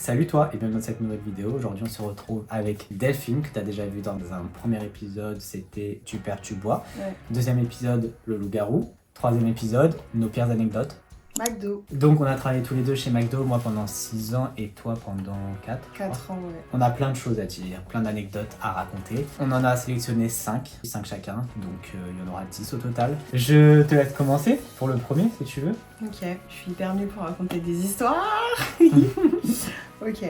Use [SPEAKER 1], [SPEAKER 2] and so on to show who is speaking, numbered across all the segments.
[SPEAKER 1] Salut toi et bienvenue dans cette nouvelle vidéo. Aujourd'hui on se retrouve avec Delphine que tu as déjà vu dans un premier épisode, c'était Tu perds, tu bois.
[SPEAKER 2] Ouais.
[SPEAKER 1] Deuxième épisode, le loup-garou. Troisième épisode, nos pires anecdotes.
[SPEAKER 2] McDo.
[SPEAKER 1] Donc on a travaillé tous les deux chez McDo, moi pendant 6 ans et toi pendant 4.
[SPEAKER 2] 4 ans, ouais.
[SPEAKER 1] On a plein de choses à dire, plein d'anecdotes à raconter. On en a sélectionné 5 chacun, donc il y en aura 10 au total. Je te laisse commencer pour le premier si tu veux.
[SPEAKER 2] Ok, je suis hyper nulle pour raconter des histoires. Ok.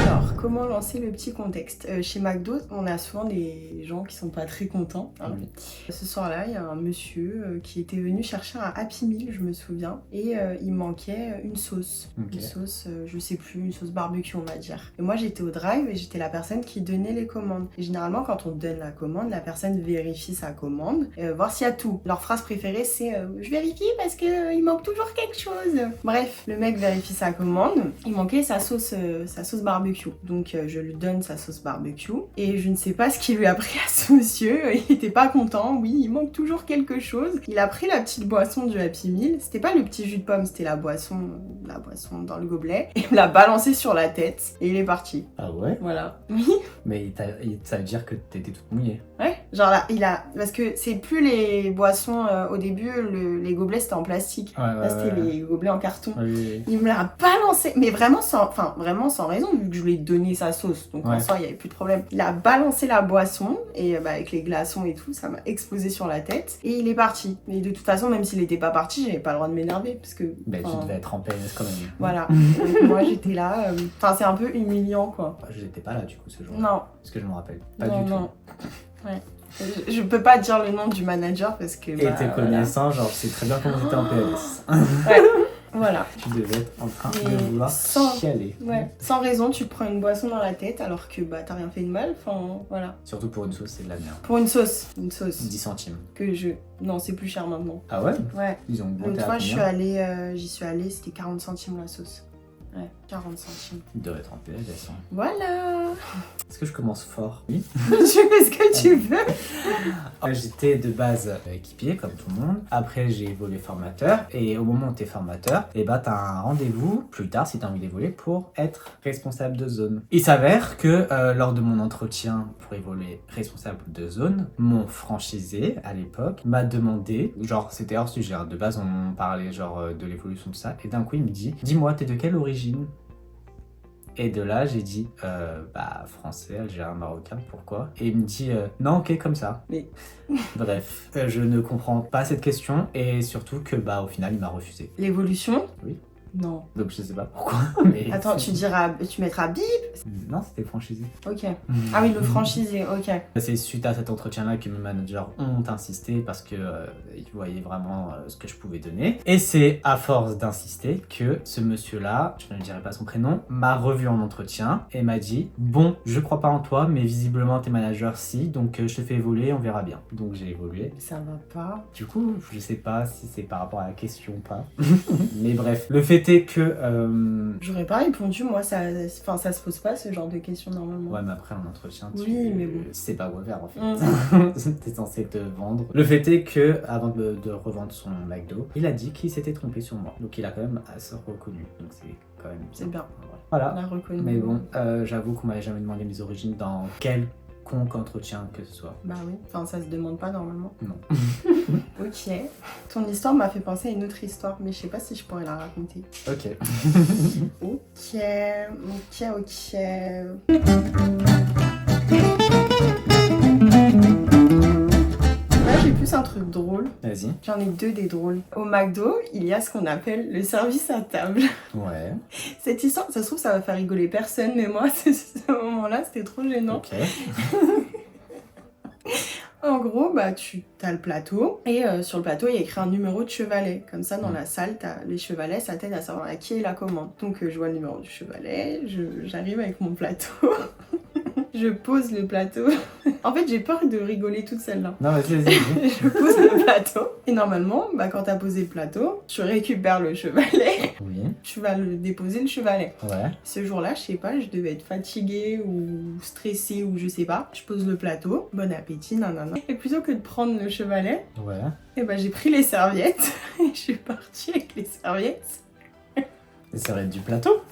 [SPEAKER 2] Alors, comment lancer le petit contexte? Chez McDo, on a souvent des gens qui sont pas très contents. Hein.
[SPEAKER 1] Oui.
[SPEAKER 2] Ce soir-là, il y a un monsieur qui était venu chercher un Happy Meal, je me souviens, et il manquait une sauce.
[SPEAKER 1] Ok.
[SPEAKER 2] Une sauce, je sais plus, une sauce barbecue, on va dire. Et moi, j'étais au drive et j'étais la personne qui donnait les commandes. Et généralement, quand on donne la commande, la personne vérifie sa commande, voir s'il y a tout. Leur phrase préférée, c'est je vérifie parce que il manque toujours quelque chose. Bref, le mec vérifie sa commande, il manquait sa sauce barbecue. Donc je lui donne sa sauce barbecue et je ne sais pas ce qui lui a pris à ce monsieur. Il était pas content. Oui, il manque toujours quelque chose. Il a pris la petite boisson du Happy Meal. C'était pas le petit jus de pomme, c'était la boisson dans le gobelet. Et il me l'a balancé sur la tête et il est parti.
[SPEAKER 1] Ah ouais?
[SPEAKER 2] Voilà. Oui.
[SPEAKER 1] Mais ça veut dire que t'étais toute mouillée.
[SPEAKER 2] Ouais, genre là, parce que c'est plus les boissons au début, les gobelets c'était en plastique. Là c'était les gobelets en carton.
[SPEAKER 1] Oui.
[SPEAKER 2] Il me l'a balancé, mais vraiment sans raison, vu que je lui ai donné sa sauce. Donc en soi, il n'y avait plus de problème. Il a balancé la boisson, et avec les glaçons et tout, ça m'a explosé sur la tête. Et il est parti. Mais de toute façon, même s'il n'était pas parti, j'avais pas le droit de m'énerver, parce que...
[SPEAKER 1] Ben, tu devais être en PLS quand même.
[SPEAKER 2] Voilà. Donc, moi, j'étais là. Enfin, c'est un peu humiliant, quoi.
[SPEAKER 1] Je n'étais pas là, du coup, ce jour-là.
[SPEAKER 2] Non.
[SPEAKER 1] Parce que je me rappelle pas
[SPEAKER 2] Non,
[SPEAKER 1] du
[SPEAKER 2] non.
[SPEAKER 1] tout.
[SPEAKER 2] Ouais. Je peux pas dire le nom du manager, parce que...
[SPEAKER 1] Et tes connaissants, genre, c'est très bien qu'on était en PLS.
[SPEAKER 2] Ouais. Voilà.
[SPEAKER 1] Tu devais être en train
[SPEAKER 2] Mais
[SPEAKER 1] de vouloir chialer.
[SPEAKER 2] Ouais. Sans raison, tu te prends une boisson dans la tête alors que t'as rien fait de mal. Enfin, voilà.
[SPEAKER 1] Surtout pour une sauce, c'est de la merde.
[SPEAKER 2] Pour une sauce.
[SPEAKER 1] 10 centimes.
[SPEAKER 2] Que je... Non, c'est plus cher maintenant.
[SPEAKER 1] Ah ouais?
[SPEAKER 2] Ouais.
[SPEAKER 1] Ils ont monté
[SPEAKER 2] L'autre
[SPEAKER 1] à
[SPEAKER 2] fois,
[SPEAKER 1] combien?
[SPEAKER 2] j'y suis allée, c'était 40 centimes la sauce. Ouais, 40 centimes.
[SPEAKER 1] Ils doivent être en PLS. Hein.
[SPEAKER 2] Voilà.
[SPEAKER 1] Est-ce que je commence fort? Oui.
[SPEAKER 2] Tu fais ce que tu veux.
[SPEAKER 1] J'étais de base équipier comme tout le monde. Après j'ai évolué formateur et au moment où t'es formateur, et bah t'as un rendez-vous plus tard si t'as envie d'évoluer pour être responsable de zone. Il s'avère que lors de mon entretien pour évoluer responsable de zone, mon franchisé à l'époque m'a demandé, genre c'était hors sujet, hein, de base on parlait genre de l'évolution de ça, et d'un coup il me dit dis-moi t'es de quelle origine? Et de là, j'ai dit, français, algérien, marocain, pourquoi? Et il me dit, non, ok, comme ça.
[SPEAKER 2] Mais...
[SPEAKER 1] Bref, je ne comprends pas cette question et surtout que, au final, il m'a refusé.
[SPEAKER 2] L'évolution?
[SPEAKER 1] Oui.
[SPEAKER 2] Non.
[SPEAKER 1] Donc, je sais pas pourquoi, mais...
[SPEAKER 2] Attends, tu mettras bip?
[SPEAKER 1] Non, c'était franchisé.
[SPEAKER 2] Ok. Ah oui, le franchisé, ok.
[SPEAKER 1] C'est suite à cet entretien-là que mes managers ont insisté parce que ils voyaient vraiment ce que je pouvais donner. Et c'est à force d'insister que ce monsieur-là, je ne dirai pas son prénom, m'a revu en entretien et m'a dit « Bon, je crois pas en toi, mais visiblement tes managers si, donc je te fais évoluer, on verra bien. » Donc j'ai évolué.
[SPEAKER 2] Ça va pas.
[SPEAKER 1] Du coup, je sais pas si c'est par rapport à la question ou pas. Mais bref, le fait est que...
[SPEAKER 2] J'aurais pas répondu, moi, ça se pose pas ce genre de questions normalement.
[SPEAKER 1] Ouais, mais après en entretien,
[SPEAKER 2] mais bon.
[SPEAKER 1] tu sais pas quoi faire en fait. T'es censé te vendre. Le fait est que, avant de revendre son McDo, il a dit qu'il s'était trompé sur moi. Donc il a quand même assez reconnu. Donc c'est quand même...
[SPEAKER 2] C'est bien.
[SPEAKER 1] Voilà.
[SPEAKER 2] On a reconnu.
[SPEAKER 1] Mais bon, j'avoue qu'on m'avait jamais demandé mes origines dans quelconque entretien que ce soit.
[SPEAKER 2] Bah oui, enfin ça se demande pas normalement.
[SPEAKER 1] Non.
[SPEAKER 2] Ok. Ton histoire m'a fait penser à une autre histoire, mais je sais pas si je pourrais la raconter.
[SPEAKER 1] Ok.
[SPEAKER 2] Ok. Là j'ai plus un truc drôle.
[SPEAKER 1] Vas-y.
[SPEAKER 2] J'en ai 2 des drôles. Au McDo, il y a ce qu'on appelle le service à table.
[SPEAKER 1] Ouais.
[SPEAKER 2] Cette histoire, ça se trouve ça va faire rigoler personne, mais moi, à ce moment-là, c'était trop gênant.
[SPEAKER 1] Ok.
[SPEAKER 2] En gros, tu as le plateau et sur le plateau, il y a écrit un numéro de chevalet. Comme ça, dans la salle, t'as les chevalets, ça t'aide à savoir à qui est la commande. Donc, je vois le numéro du chevalet, j'arrive avec mon plateau. Je pose le plateau. En fait, j'ai peur de rigoler toute seule là.
[SPEAKER 1] Non, vas-y, vas-y.
[SPEAKER 2] Je pose le plateau. Et normalement, quand t'as posé le plateau, tu récupères le chevalet.
[SPEAKER 1] Oui.
[SPEAKER 2] Tu vas le déposer le chevalet.
[SPEAKER 1] Ouais.
[SPEAKER 2] Ce jour-là, je sais pas, je devais être fatiguée ou stressée ou je sais pas. Je pose le plateau. Bon appétit, nanana. Et plutôt que de prendre le chevalet,
[SPEAKER 1] Ouais.
[SPEAKER 2] et j'ai pris les serviettes. Et je suis partie avec les serviettes.
[SPEAKER 1] Les serviettes du plateau.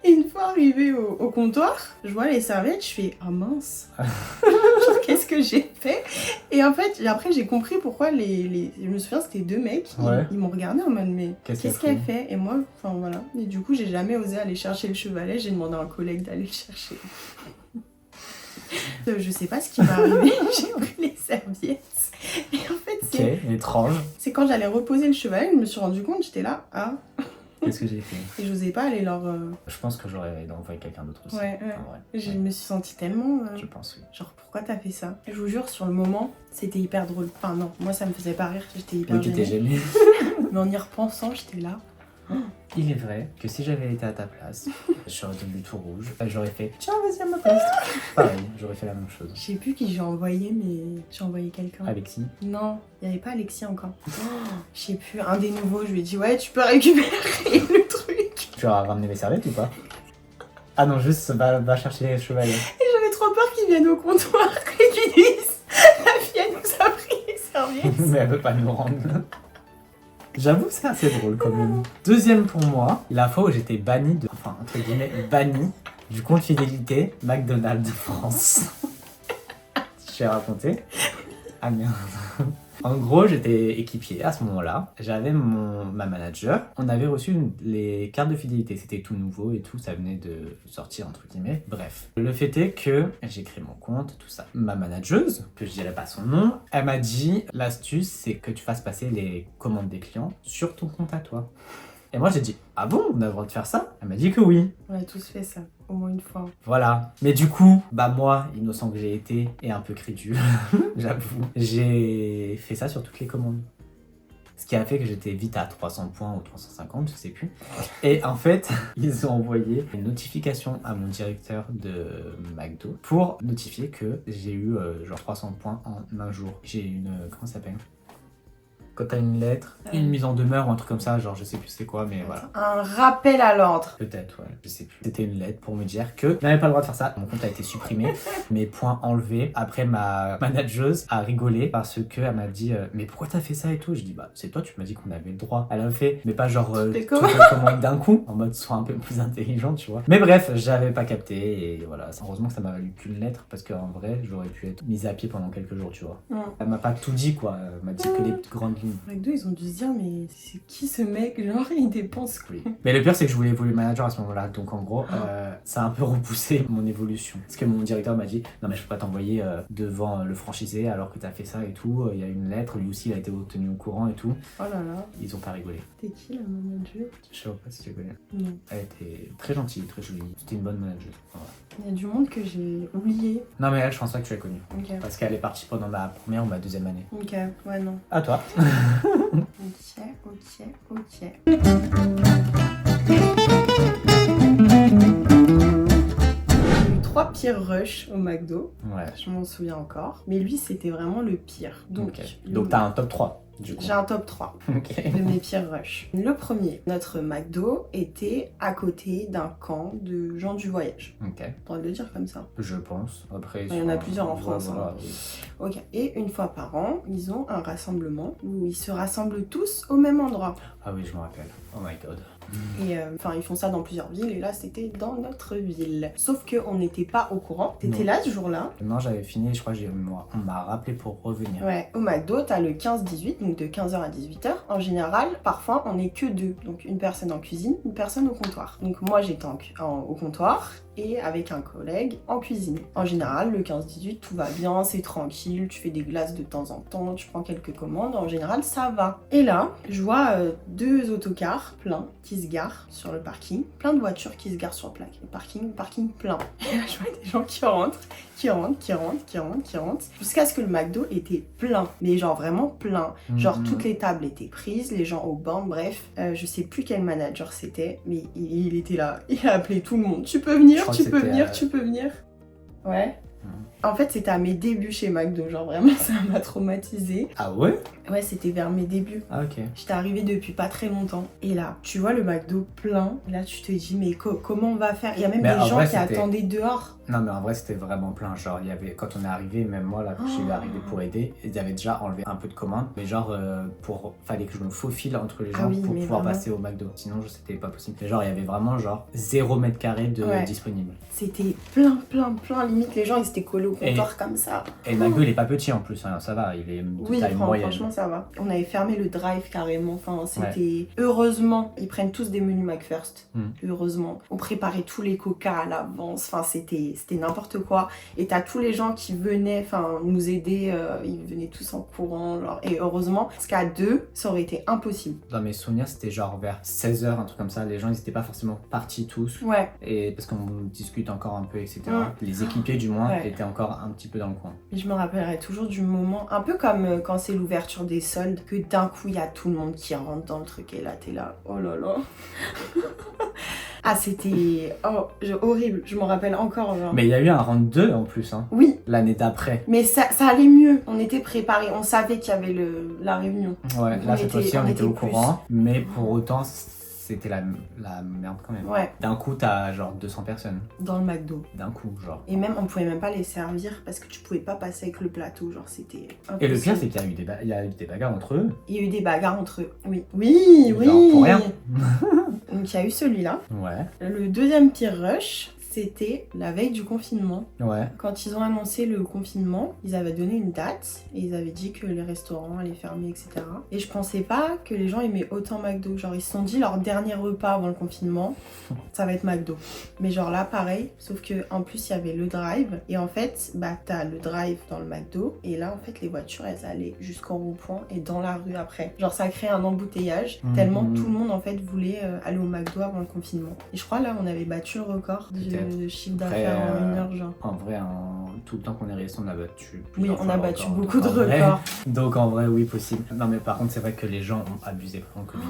[SPEAKER 2] Et une fois arrivée au comptoir, je vois les serviettes, je fais « Ah mince !» Genre, qu'est-ce que j'ai fait? Et en fait, après, j'ai compris pourquoi je me souviens, c'était 2 mecs,
[SPEAKER 1] Ouais.
[SPEAKER 2] ils m'ont regardé en mode « Mais qu'est-ce qu'elle
[SPEAKER 1] fait
[SPEAKER 2] fait ?» Et moi, enfin voilà. Et du coup, j'ai jamais osé aller chercher le chevalet, j'ai demandé à un collègue d'aller le chercher. Je sais pas ce qui m'est arrivé, j'ai pris les serviettes. Et en fait,
[SPEAKER 1] Ok, étrange.
[SPEAKER 2] c'est quand j'allais reposer le chevalet, je me suis rendu compte, j'étais là, ah.
[SPEAKER 1] Qu'est-ce que j'ai fait?
[SPEAKER 2] Et j'osais pas aller leur...
[SPEAKER 1] Je pense que j'aurais envoyé quelqu'un d'autre aussi.
[SPEAKER 2] Ouais.
[SPEAKER 1] En vrai.
[SPEAKER 2] Je me suis sentie tellement...
[SPEAKER 1] Je pense, oui.
[SPEAKER 2] Genre, pourquoi t'as fait ça? Je vous jure, sur le moment, c'était hyper drôle. Enfin non, moi ça me faisait pas rire, j'étais hyper
[SPEAKER 1] Oui, t'étais
[SPEAKER 2] gênée.
[SPEAKER 1] gênée.
[SPEAKER 2] Mais en y repensant, j'étais là.
[SPEAKER 1] Il est vrai que si j'avais été à ta place, je serais devenu tout rouge. J'aurais fait tiens, vas-y à ma place. Pareil, j'aurais fait la même chose.
[SPEAKER 2] Je sais plus qui j'ai envoyé, mais j'ai envoyé quelqu'un.
[SPEAKER 1] Alexis.
[SPEAKER 2] Non, il y avait pas Alexis encore. Je sais plus, un des nouveaux, je lui ai dit ouais, tu peux récupérer le truc.
[SPEAKER 1] Tu as ramené les serviettes ou pas? Ah non, juste va chercher les chevalets.
[SPEAKER 2] Et j'avais trop peur qu'ils viennent au comptoir et qu'ils disent la fille elle nous a pris les serviettes.
[SPEAKER 1] Mais elle veut pas nous rendre. J'avoue que c'est assez drôle quand même. Deuxième pour moi, la fois où j'étais banni enfin entre guillemets banni du compte fidélité McDonald's de France. Je vais raconter. Ah merde. En gros, j'étais équipier à ce moment-là. J'avais ma manager. On avait reçu les cartes de fidélité. C'était tout nouveau et tout. Ça venait de sortir, entre guillemets. Bref. Le fait est que j'ai créé mon compte, tout ça. Ma manageuse, que je dirais pas son nom, elle m'a dit l'astuce, c'est que tu fasses passer les commandes des clients sur ton compte à toi. Et moi, j'ai dit ah bon, on a le droit de faire ça? Elle m'a dit que oui.
[SPEAKER 2] On a tous fait ça, au moins une fois.
[SPEAKER 1] Voilà. Mais du coup, moi, innocent que j'ai été, et un peu crédule, j'avoue, j'ai fait ça sur toutes les commandes. Ce qui a fait que j'étais vite à 300 points ou 350, je sais plus. Et en fait, ils ont envoyé une notification à mon directeur de McDo pour notifier que j'ai eu genre 300 points en un jour. J'ai une... comment ça s'appelle? Quand t'as une lettre, une mise en demeure ou un truc comme ça, genre je sais plus c'est quoi, mais voilà.
[SPEAKER 2] Un rappel à l'ordre.
[SPEAKER 1] Peut-être, ouais, je sais plus. C'était une lettre pour me dire que je n'avais pas le droit de faire ça. Mon compte a été supprimé, mes points enlevés. Après, ma manageuse a rigolé parce que elle m'a dit mais pourquoi t'as fait ça et tout? Je dis c'est toi, tu m'as dit qu'on avait le droit. Elle a fait, mais pas genre toutes les commandes d'un coup, en mode sois un peu plus intelligent, tu vois. Mais bref, j'avais pas capté et voilà. Heureusement que ça m'a valu qu'une lettre parce qu'en vrai, j'aurais pu être mise à pied pendant quelques jours, tu vois. Elle m'a pas tout dit quoi. Elle m'a dit que les grandes lignes.
[SPEAKER 2] McDo, ils ont dû se dire, mais c'est qui ce mec? Genre, il dépense quoi.
[SPEAKER 1] Mais le pire, c'est que je voulais évoluer manager à ce moment-là. Donc en gros, ça a un peu repoussé mon évolution. Parce que mon directeur m'a dit non, mais je peux pas t'envoyer devant le franchisé alors que t'as fait ça et tout. Il y a une lettre, lui aussi, il a été tenu au courant et tout.
[SPEAKER 2] Oh là là.
[SPEAKER 1] Ils ont pas rigolé.
[SPEAKER 2] T'es qui la manager?
[SPEAKER 1] Je sais pas si tu connais.
[SPEAKER 2] Non.
[SPEAKER 1] Elle était très gentille, très jolie. C'était une bonne manager. Voilà.
[SPEAKER 2] Il y a du monde que j'ai oublié.
[SPEAKER 1] Non, mais elle, je pense pas que tu l'as connue.
[SPEAKER 2] Ok.
[SPEAKER 1] Parce qu'elle est partie pendant ma première ou ma deuxième année.
[SPEAKER 2] Ok, ouais, non.
[SPEAKER 1] À toi.
[SPEAKER 2] Ok. J'ai eu 3 pires rushs au McDo.
[SPEAKER 1] Ouais.
[SPEAKER 2] Je m'en souviens encore. Mais lui, c'était vraiment le pire. Donc,
[SPEAKER 1] Donc t'as un top 3 du coup.
[SPEAKER 2] J'ai un top 3 de mes pires rushs. Le premier, notre McDo était à côté d'un camp de gens du voyage.
[SPEAKER 1] Ok.
[SPEAKER 2] On pourrait le dire comme ça.
[SPEAKER 1] Je pense. Après,
[SPEAKER 2] Il y en a plusieurs en France.
[SPEAKER 1] Voilà,
[SPEAKER 2] hein.
[SPEAKER 1] oui.
[SPEAKER 2] Ok. Et une fois par an, ils ont un rassemblement où ils se rassemblent tous au même endroit.
[SPEAKER 1] Ah oui, je me rappelle. Oh my god.
[SPEAKER 2] Et enfin, ils font ça dans plusieurs villes et là, c'était dans notre ville. Sauf qu'on n'était pas au courant. T'étais là ce jour-là?
[SPEAKER 1] Non, j'avais fini, je crois que on m'a rappelé pour revenir.
[SPEAKER 2] Ouais, au McDo, t'as le 15-18, donc de 15h à 18h. En général, parfois, on n'est que 2. Donc une personne en cuisine, une personne au comptoir. Donc moi, j'étais au comptoir et avec un collègue en cuisine. En général, le 15-18, tout va bien, c'est tranquille, tu fais des glaces de temps en temps, tu prends quelques commandes, en général, ça va. Et là, je vois 2 autocars pleins qui se garent sur le parking, plein de voitures qui se garent sur le parking plein. Et là, je vois des gens qui rentrent, jusqu'à ce que le McDo était plein, mais genre vraiment plein. Genre toutes les tables étaient prises, les gens au banc, bref. Je sais plus quel manager c'était, mais il était là, il a appelé tout le monde. Tu peux venir, tu peux venir. Ouais. En fait, c'était à mes débuts chez McDo, genre vraiment ça m'a traumatisée.
[SPEAKER 1] Ah ouais?
[SPEAKER 2] Ouais, c'était vers mes débuts.
[SPEAKER 1] Ah ok.
[SPEAKER 2] J'étais arrivée depuis pas très longtemps. Et là, tu vois le McDo plein. Et là, tu te dis, mais comment on va faire? Il y a même
[SPEAKER 1] Mais
[SPEAKER 2] des
[SPEAKER 1] en
[SPEAKER 2] gens
[SPEAKER 1] vrai,
[SPEAKER 2] qui
[SPEAKER 1] c'était-
[SPEAKER 2] attendaient dehors.
[SPEAKER 1] Non mais en vrai c'était vraiment plein, genre il y avait, quand on est arrivé, même moi là, quand je suis arrivé pour aider, ils avaient déjà enlevé un peu de commandes, mais genre fallait que je me faufile entre les gens
[SPEAKER 2] Ah oui,
[SPEAKER 1] pour
[SPEAKER 2] mais
[SPEAKER 1] pouvoir
[SPEAKER 2] vraiment.
[SPEAKER 1] passer au McDo, sinon c'était pas possible. Mais genre il y avait vraiment genre 0 mètre carré de
[SPEAKER 2] Ouais.
[SPEAKER 1] disponible.
[SPEAKER 2] C'était plein, limite les gens ils étaient collés au comptoir comme ça.
[SPEAKER 1] Et le McDo il est pas petit en plus, hein, ça va, il est de
[SPEAKER 2] Oui,
[SPEAKER 1] taille moyenne.
[SPEAKER 2] franchement ça va. On avait fermé le drive carrément, enfin c'était... Heureusement, ils prennent tous des menus McFirst. Heureusement. On préparait tous les coca à l'avance, enfin c'était n'importe quoi. Et t'as tous les gens qui venaient nous aider, ils venaient tous en courant, genre, et heureusement, parce qu'à 2, ça aurait été impossible.
[SPEAKER 1] Dans mes souvenirs c'était genre vers 16h, un truc comme ça, les gens ils étaient pas forcément partis tous.
[SPEAKER 2] Ouais.
[SPEAKER 1] Et parce qu'on discute encore un peu, etc.
[SPEAKER 2] Mm.
[SPEAKER 1] Les équipiers du moins
[SPEAKER 2] Ouais.
[SPEAKER 1] étaient encore un petit peu dans le coin.
[SPEAKER 2] Et je me rappellerai toujours du moment, un peu comme quand c'est l'ouverture des soldes, que d'un coup il y a tout le monde qui rentre dans le truc et là t'es là, oh là là. Ah c'était horrible, je m'en rappelle encore genre.
[SPEAKER 1] Mais il y a eu un round 2 en plus, hein,
[SPEAKER 2] Oui,
[SPEAKER 1] l'année d'après.
[SPEAKER 2] mais ça allait mieux, on était préparés, on savait qu'il y avait la réunion.
[SPEAKER 1] Ouais,
[SPEAKER 2] Donc
[SPEAKER 1] là cette fois-ci on était au
[SPEAKER 2] plus.
[SPEAKER 1] courant, mais pour autant c'était la merde quand même.
[SPEAKER 2] Ouais,
[SPEAKER 1] D'un coup t'as genre 200 personnes,
[SPEAKER 2] dans le McDo.
[SPEAKER 1] d'un coup genre.
[SPEAKER 2] Et même on pouvait même pas les servir parce que tu pouvais pas passer avec le plateau, genre c'était impossible.
[SPEAKER 1] Et le pire c'est qu'il y a eu il y a eu des bagarres entre eux.
[SPEAKER 2] Il y a eu des bagarres entre eux, oui. Oui, oui.
[SPEAKER 1] Genre pour rien.
[SPEAKER 2] Donc il y a eu celui-là.
[SPEAKER 1] Ouais,
[SPEAKER 2] Le deuxième pire rush, c'était la veille du confinement.
[SPEAKER 1] ouais.
[SPEAKER 2] Quand ils ont annoncé le confinement, ils avaient donné une date et ils avaient dit que les restaurants allaient fermer, etc. Et je pensais pas que les gens aimaient autant McDo. Genre ils se sont dit leur dernier repas avant le confinement, ça va être McDo. Mais genre là pareil, sauf que en plus il y avait le drive et en fait t'as le drive dans le McDo et là en fait les voitures elles allaient jusqu'en rond-point et dans la rue après. Genre ça a créé un embouteillage tellement tout le monde en fait voulait aller au McDo avant le confinement. Et je crois là on avait battu le record de chiffre d'affaires
[SPEAKER 1] Après,
[SPEAKER 2] en 1 heure genre.
[SPEAKER 1] En vrai, tout le temps qu'on est resté, on a battu.
[SPEAKER 2] Oui,
[SPEAKER 1] plusieurs
[SPEAKER 2] on
[SPEAKER 1] fois
[SPEAKER 2] a
[SPEAKER 1] le
[SPEAKER 2] battu
[SPEAKER 1] record.
[SPEAKER 2] beaucoup de
[SPEAKER 1] En vrai.
[SPEAKER 2] records.
[SPEAKER 1] Donc en vrai, oui, possible. Non, mais par contre, c'est vrai que les gens ont abusé pendant le Covid.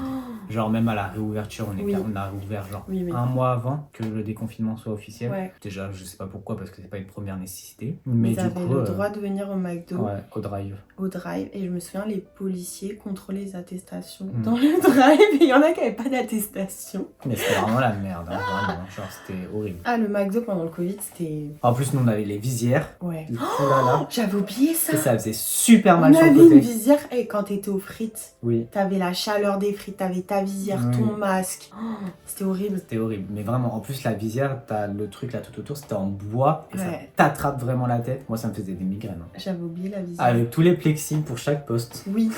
[SPEAKER 1] Genre, même à la réouverture,
[SPEAKER 2] Oui.
[SPEAKER 1] on a rouvert genre
[SPEAKER 2] Oui, oui.
[SPEAKER 1] un mois avant que le déconfinement soit officiel.
[SPEAKER 2] Ouais.
[SPEAKER 1] Déjà, je sais pas pourquoi, parce que c'est pas une première nécessité. Mais
[SPEAKER 2] Ils
[SPEAKER 1] du
[SPEAKER 2] avaient
[SPEAKER 1] coup,
[SPEAKER 2] le droit de venir au McDo,
[SPEAKER 1] ouais, au drive.
[SPEAKER 2] au drive. Et je me souviens, les policiers contrôlaient les attestations
[SPEAKER 1] Mm.
[SPEAKER 2] dans le drive. Et il y en a qui n'avaient pas d'attestation.
[SPEAKER 1] Mais c'était vraiment la merde, hein, vraiment. Genre, c'était horrible.
[SPEAKER 2] Ah, le McDo pendant le Covid, c'était...
[SPEAKER 1] En plus, nous, on avait les visières.
[SPEAKER 2] Ouais.
[SPEAKER 1] Tout là.
[SPEAKER 2] J'avais oublié ça.
[SPEAKER 1] Et ça faisait super
[SPEAKER 2] On
[SPEAKER 1] mal sur le
[SPEAKER 2] avait
[SPEAKER 1] côté.
[SPEAKER 2] une visière. Et quand t'étais aux frites,
[SPEAKER 1] Oui.
[SPEAKER 2] t'avais la chaleur des frites, t'avais ta visière,
[SPEAKER 1] Oui.
[SPEAKER 2] ton masque. Oh, c'était horrible.
[SPEAKER 1] C'était horrible, mais vraiment, en plus la visière, t'as le truc là tout autour, c'était en bois et ça
[SPEAKER 2] Ouais.
[SPEAKER 1] t'attrape vraiment la tête. Moi ça me faisait des migraines. Hein.
[SPEAKER 2] J'avais oublié la visière.
[SPEAKER 1] Avec tous les plexis pour chaque poste.
[SPEAKER 2] Oui.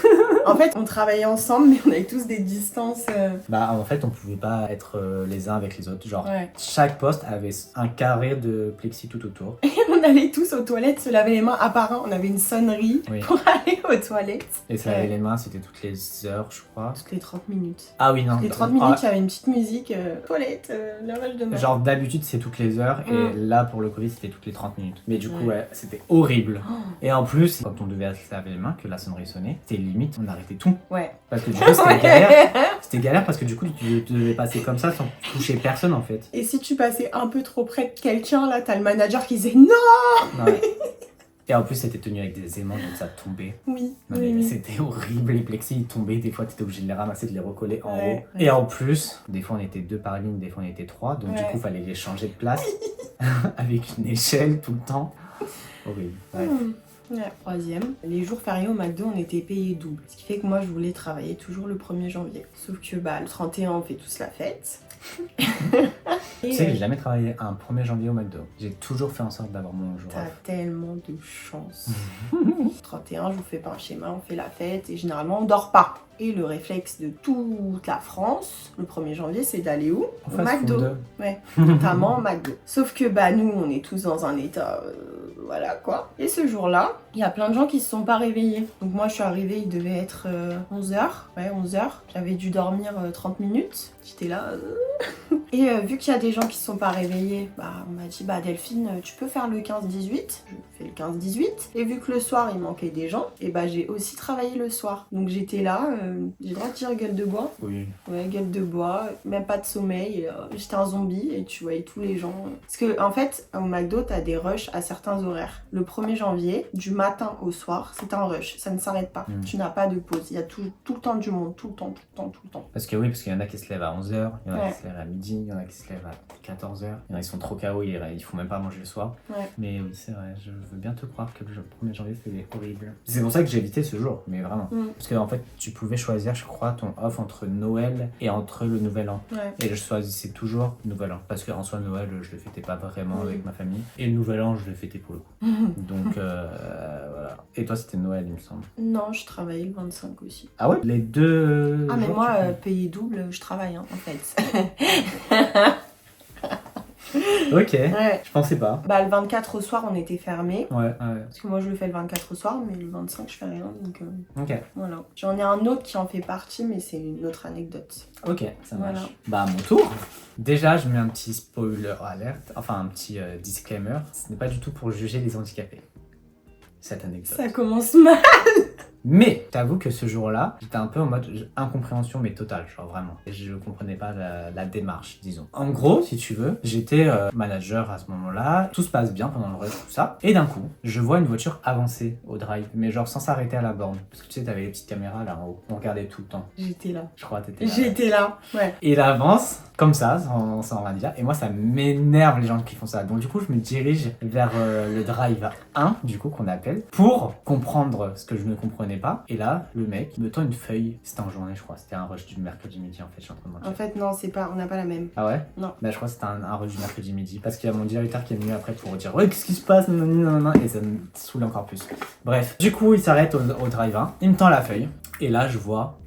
[SPEAKER 2] En fait, on travaillait ensemble, mais on avait tous des distances.
[SPEAKER 1] Bah en fait on pouvait pas être les uns avec les autres. Genre
[SPEAKER 2] Ouais.
[SPEAKER 1] chaque poste avait un carré de plexi tout autour.
[SPEAKER 2] On allait tous aux toilettes se laver les mains. À part un, on avait une sonnerie
[SPEAKER 1] Oui.
[SPEAKER 2] pour aller aux toilettes.
[SPEAKER 1] Et ça
[SPEAKER 2] Ouais.
[SPEAKER 1] lavait les mains, c'était toutes les heures je crois.
[SPEAKER 2] Toutes les 30 minutes.
[SPEAKER 1] Ah oui non.
[SPEAKER 2] Les 30
[SPEAKER 1] ah,
[SPEAKER 2] minutes, il y avait une petite musique. Toilette, lavage de mains.
[SPEAKER 1] genre d'habitude c'est toutes les heures et là pour le Covid c'était toutes les 30 minutes. Mais du coup ouais, c'était horrible.
[SPEAKER 2] Oh.
[SPEAKER 1] Et en plus quand on devait se laver les mains, que la sonnerie sonnait, c'était limite on arrêtait tout.
[SPEAKER 2] Ouais.
[SPEAKER 1] Parce que du coup c'était galère. C'était galère parce que du coup tu devais passer comme ça sans toucher personne en fait.
[SPEAKER 2] Et si tu passais un peu trop près de quelqu'un, là, t'as le manager qui disait non.
[SPEAKER 1] Ouais. Et en plus c'était tenu avec des aimants donc ça tombait.
[SPEAKER 2] Oui.
[SPEAKER 1] Non,
[SPEAKER 2] oui,
[SPEAKER 1] mais
[SPEAKER 2] oui.
[SPEAKER 1] c'était horrible, les plexis ils tombaient, des fois t'étais obligé de les ramasser, de les recoller en
[SPEAKER 2] Ouais,
[SPEAKER 1] haut.
[SPEAKER 2] ouais.
[SPEAKER 1] Et en plus, des fois on était 2 par ligne, des fois on était 3, donc du
[SPEAKER 2] Ouais.
[SPEAKER 1] coup fallait les changer de place avec une échelle tout le temps. Horrible. Ouais.
[SPEAKER 2] Ouais. Troisième, les jours fériés au McDo, on était payés double. Ce qui fait que moi, je voulais travailler toujours le 1er janvier. Sauf que le 31, on fait tous la fête.
[SPEAKER 1] Tu sais que j'ai jamais travaillé un 1er janvier au McDo. J'ai toujours fait en sorte d'avoir mon jour
[SPEAKER 2] T'as
[SPEAKER 1] off.
[SPEAKER 2] tellement de chance. 31, je vous fais pas un schéma, on fait la fête et généralement on dort pas. Et le réflexe de toute la France, le 1er janvier, c'est d'aller où?
[SPEAKER 1] En
[SPEAKER 2] Au
[SPEAKER 1] fast
[SPEAKER 2] McDo.
[SPEAKER 1] food.
[SPEAKER 2] Ouais, notamment au McDo. Sauf que nous, on est tous dans un état... voilà quoi. Et ce jour-là, il y a plein de gens qui se sont pas réveillés. Donc moi, je suis arrivée, il devait être 11h. Ouais, 11h. J'avais dû dormir 30 minutes. J'étais là... Et vu qu'il y a des gens qui se sont pas réveillés, on m'a dit Delphine, tu peux faire le 15-18. J'ai fait le 15-18. Et vu que le soir il manquait des gens, et j'ai aussi travaillé le soir. Donc j'étais là, j'ai le droit de dire gueule de bois.
[SPEAKER 1] Oui.
[SPEAKER 2] Ouais, gueule de bois, même pas de sommeil. J'étais un zombie et tu voyais tous les gens. Parce que en fait, au McDo, t'as des rushs à certains horaires. Le 1er janvier, du matin au soir, c'est un rush. Ça ne s'arrête pas. Tu n'as pas de pause. Il y a tout le temps du monde. Tout le temps.
[SPEAKER 1] Parce qu'il y en a qui se lèvent à 11h, il y en a qui se lèvent à midi, il y en a qui se lèvent à 14h. Il y en a qui sont trop KO, ils font même pas manger le soir.
[SPEAKER 2] Ouais.
[SPEAKER 1] Mais oui, c'est vrai, je veux bien te croire que le 1er janvier c'était horrible. C'est pour ça que j'ai évité ce jour, mais vraiment. Parce qu'en fait, tu pouvais choisir, je crois, ton off entre Noël et entre le Nouvel An.
[SPEAKER 2] Ouais.
[SPEAKER 1] Et je choisissais toujours Nouvel An. Parce qu'en soi, Noël, je le fêtais pas vraiment avec ma famille. Et le Nouvel An, je le fêtais pour le coup. Donc voilà. Et toi, c'était Noël, il me semble.
[SPEAKER 2] Non, je travaillais le 25 aussi.
[SPEAKER 1] Ah ouais? Les deux.
[SPEAKER 2] Ah, mais
[SPEAKER 1] jours,
[SPEAKER 2] moi, payé double, je travaille en fait.
[SPEAKER 1] Ok,
[SPEAKER 2] Ouais.
[SPEAKER 1] je pensais pas.
[SPEAKER 2] Le 24 au soir, on était fermés.
[SPEAKER 1] Ouais.
[SPEAKER 2] Parce que moi, je le fais le 24 au soir, mais le 25, je fais rien. Donc
[SPEAKER 1] Ok.
[SPEAKER 2] voilà. J'en ai un autre qui en fait partie, mais c'est une autre anecdote.
[SPEAKER 1] Ok, ça marche.
[SPEAKER 2] Voilà.
[SPEAKER 1] Mon tour. Déjà, je mets un petit spoiler alert, enfin un petit disclaimer. Ce n'est pas du tout pour juger les handicapés. Cette anecdote.
[SPEAKER 2] Ça commence mal.
[SPEAKER 1] Mais t'avoue que ce jour-là, j'étais un peu en mode incompréhension, mais totale, genre vraiment. Et je comprenais pas la démarche, disons. En gros, si tu veux, j'étais manager à ce moment-là, tout se passe bien pendant le rush, tout ça. Et d'un coup, je vois une voiture avancer au drive, mais genre sans s'arrêter à la borne. Parce que tu sais, t'avais les petites caméras là en haut, on regardait tout le temps.
[SPEAKER 2] J'étais là.
[SPEAKER 1] Je crois que t'étais là.
[SPEAKER 2] J'étais là, ouais.
[SPEAKER 1] Et il avance comme ça, sans rien dire. Et moi, ça m'énerve les gens qui font ça. Donc du coup, je me dirige vers le drive 1, du coup, qu'on appelle, pour comprendre ce que je ne comprenais pas. Et là, le mec me tend une feuille. C'était en journée, je crois. C'était un rush du mercredi midi, en fait. Je suis en train de mentir.
[SPEAKER 2] En fait, non, on n'a pas la même.
[SPEAKER 1] Ah ouais?
[SPEAKER 2] Non.
[SPEAKER 1] Je crois que c'était un rush du mercredi midi. Parce qu'il y a mon directeur qui est venu après pour dire ouais, qu'est-ce qui se passe? Et ça me saoule encore plus. Bref. Du coup, il s'arrête au drive 1. Il me tend la feuille. Et là, je vois.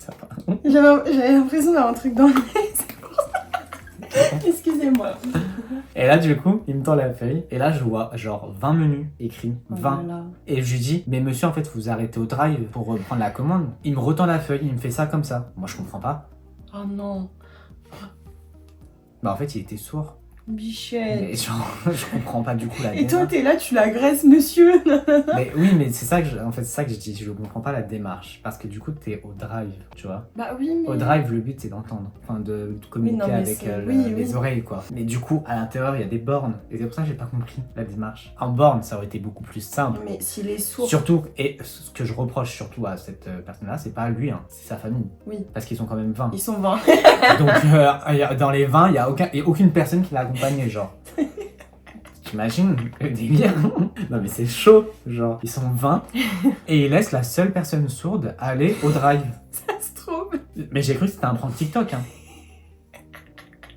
[SPEAKER 2] J'avais l'impression d'avoir un truc dans le nez, c'est pour ça. Excusez-moi.
[SPEAKER 1] Et là, du coup, il me tend la feuille. Et là, je vois genre 20 menus écrits. 20.
[SPEAKER 2] Oh là là.
[SPEAKER 1] Et je lui dis, mais monsieur, en fait, vous arrêtez au drive pour prendre la commande. Il me retend la feuille, il me fait ça comme ça. Moi, je comprends pas.
[SPEAKER 2] Oh non.
[SPEAKER 1] En fait, il était sourd.
[SPEAKER 2] Bichette.
[SPEAKER 1] Mais genre, je comprends pas du coup la
[SPEAKER 2] Et toi,
[SPEAKER 1] démarche.
[SPEAKER 2] t'es là, tu l'agresses, monsieur.
[SPEAKER 1] Mais oui, mais c'est ça que c'est ça que j'ai dit, je comprends pas la démarche. Parce que du coup, t'es au drive, tu vois.
[SPEAKER 2] Bah oui, mais...
[SPEAKER 1] Au drive, le but c'est d'entendre, enfin de communiquer
[SPEAKER 2] Oui, non, mais
[SPEAKER 1] avec
[SPEAKER 2] c'est-
[SPEAKER 1] les oreilles, quoi. Mais du coup, à l'intérieur, il y a des bornes. Et c'est pour ça que j'ai pas compris la démarche. En borne, ça aurait été beaucoup plus simple.
[SPEAKER 2] Mais s'il est sourd...
[SPEAKER 1] Surtout, et ce que je reproche surtout à cette personne-là, c'est pas lui, hein, c'est sa famille.
[SPEAKER 2] Oui.
[SPEAKER 1] Parce qu'ils sont quand même 20.
[SPEAKER 2] Ils sont 20.
[SPEAKER 1] Donc dans les 20, il y a aucune personne qui l'a accompagné, genre. T'imagines le délire? Non mais c'est chaud, genre. Ils sont 20 et ils laissent la seule personne sourde aller au drive.
[SPEAKER 2] Ça se trouve.
[SPEAKER 1] Mais j'ai cru que c'était un prank TikTok, hein.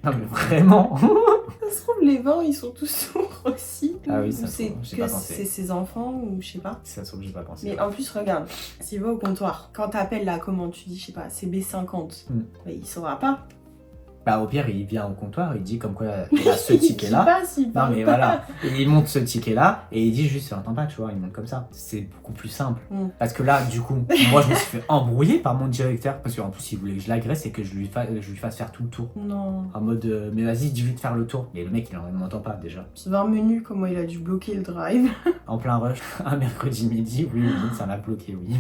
[SPEAKER 1] Non mais vraiment.
[SPEAKER 2] Ça se trouve, les 20, ils sont tous sourds aussi.
[SPEAKER 1] Ah oui,
[SPEAKER 2] Ou
[SPEAKER 1] ça se
[SPEAKER 2] c'est
[SPEAKER 1] trouve, j'ai
[SPEAKER 2] que
[SPEAKER 1] pas pensé.
[SPEAKER 2] c'est ses enfants, ou je sais pas.
[SPEAKER 1] Ça se trouve, j'ai pas pensé.
[SPEAKER 2] Mais en plus, regarde, s'il va au comptoir, quand t'appelles la commande, tu dis, je sais pas, CB50, il saura pas.
[SPEAKER 1] Au pire, il vient au comptoir, il dit comme quoi il a ce
[SPEAKER 2] Il
[SPEAKER 1] ticket-là.
[SPEAKER 2] passe, il
[SPEAKER 1] Non
[SPEAKER 2] parle
[SPEAKER 1] mais
[SPEAKER 2] pas.
[SPEAKER 1] voilà, et il monte ce ticket-là et il dit juste, j'entends pas, tu vois, il monte comme ça. C'est beaucoup plus simple. Parce que là, du coup, moi je me suis fait embrouiller par mon directeur parce qu'en plus il voulait que je l'agresse et que je lui fasse faire tout le tour.
[SPEAKER 2] Non.
[SPEAKER 1] En mode, mais vas-y, dis-lui de faire le tour. Mais le mec, il ne m'entend pas déjà.
[SPEAKER 2] 20 menus, comment il a dû bloquer le drive.
[SPEAKER 1] En plein rush, un mercredi midi, oui, ça m'a bloqué, oui.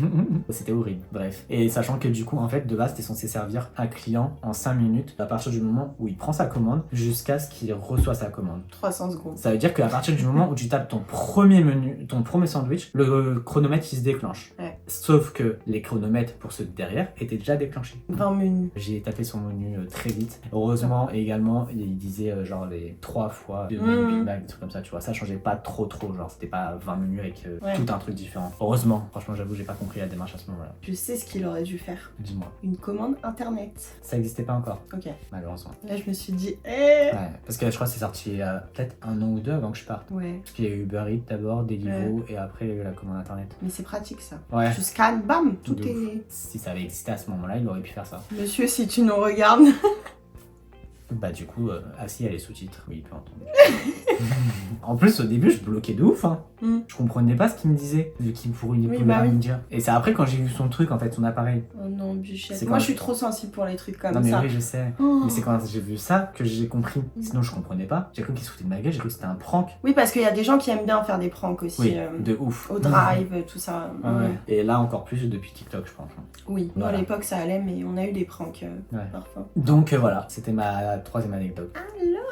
[SPEAKER 1] C'était horrible, bref. Et sachant que du coup, en fait, de base, t'es censé servir un client en 5 minutes à partir du moment où il prend sa commande jusqu'à ce qu'il reçoit sa commande.
[SPEAKER 2] 300 secondes.
[SPEAKER 1] Ça veut dire qu'à partir du moment où tu tapes ton premier menu, ton premier sandwich, le chronomètre il se déclenche.
[SPEAKER 2] Ouais.
[SPEAKER 1] Sauf que les chronomètres pour ceux de derrière étaient déjà déclenchés.
[SPEAKER 2] 20 menus.
[SPEAKER 1] J'ai tapé son menu très vite. Heureusement, et également, il disait genre les 3 fois 2 menus Big Mac, des trucs comme ça, tu vois. Ça changeait pas trop, genre c'était pas 20 menus avec tout un truc différent. Heureusement, franchement, j'avoue, j'ai pas compris la démarche à ce moment-là.
[SPEAKER 2] Je sais ce qu'il aurait dû faire.
[SPEAKER 1] Dis-moi.
[SPEAKER 2] Une commande internet.
[SPEAKER 1] Ça existait pas encore,
[SPEAKER 2] Ok.
[SPEAKER 1] malheureusement.
[SPEAKER 2] Là, je me suis dit,
[SPEAKER 1] Ouais, parce que je crois que c'est sorti peut-être 1 an ou 2 avant que je parte.
[SPEAKER 2] Ouais.
[SPEAKER 1] Parce qu'il y a eu Uber Eats d'abord, Deliveroo, et après il y a eu la commande internet.
[SPEAKER 2] Mais c'est pratique ça.
[SPEAKER 1] Ouais.
[SPEAKER 2] Tu scannes, bam, tout
[SPEAKER 1] De
[SPEAKER 2] est.
[SPEAKER 1] Si ça avait existé à ce moment-là, il aurait pu faire ça.
[SPEAKER 2] Monsieur, si tu nous regardes.
[SPEAKER 1] Bah du coup, si, il y a les sous-titres, oui, il peut entendre. En plus, au début, je bloquais de ouf, hein. Je comprenais pas ce qu'il me disait, vu qu'il pouvait rien me dire. Et c'est après quand j'ai vu son truc, en fait, son appareil.
[SPEAKER 2] Oh non, Bichette. Moi, je suis trop sensible pour les trucs comme ça.
[SPEAKER 1] Non mais oui, je sais. Mais c'est quand j'ai vu ça que j'ai compris. Sinon, je comprenais pas. J'ai cru qu'il se foutait de ma gueule, j'ai cru que c'était un prank.
[SPEAKER 2] Oui, parce qu'il y a des gens qui aiment bien faire des pranks aussi.
[SPEAKER 1] Oui, de ouf.
[SPEAKER 2] Au drive, tout ça.
[SPEAKER 1] Ouais. Et là, encore plus depuis TikTok, je pense.
[SPEAKER 2] Oui,
[SPEAKER 1] voilà.
[SPEAKER 2] À l'époque, ça allait, mais on a eu des pranks parfois.
[SPEAKER 1] Donc voilà, c'était ma 3e anecdote.
[SPEAKER 2] Alors.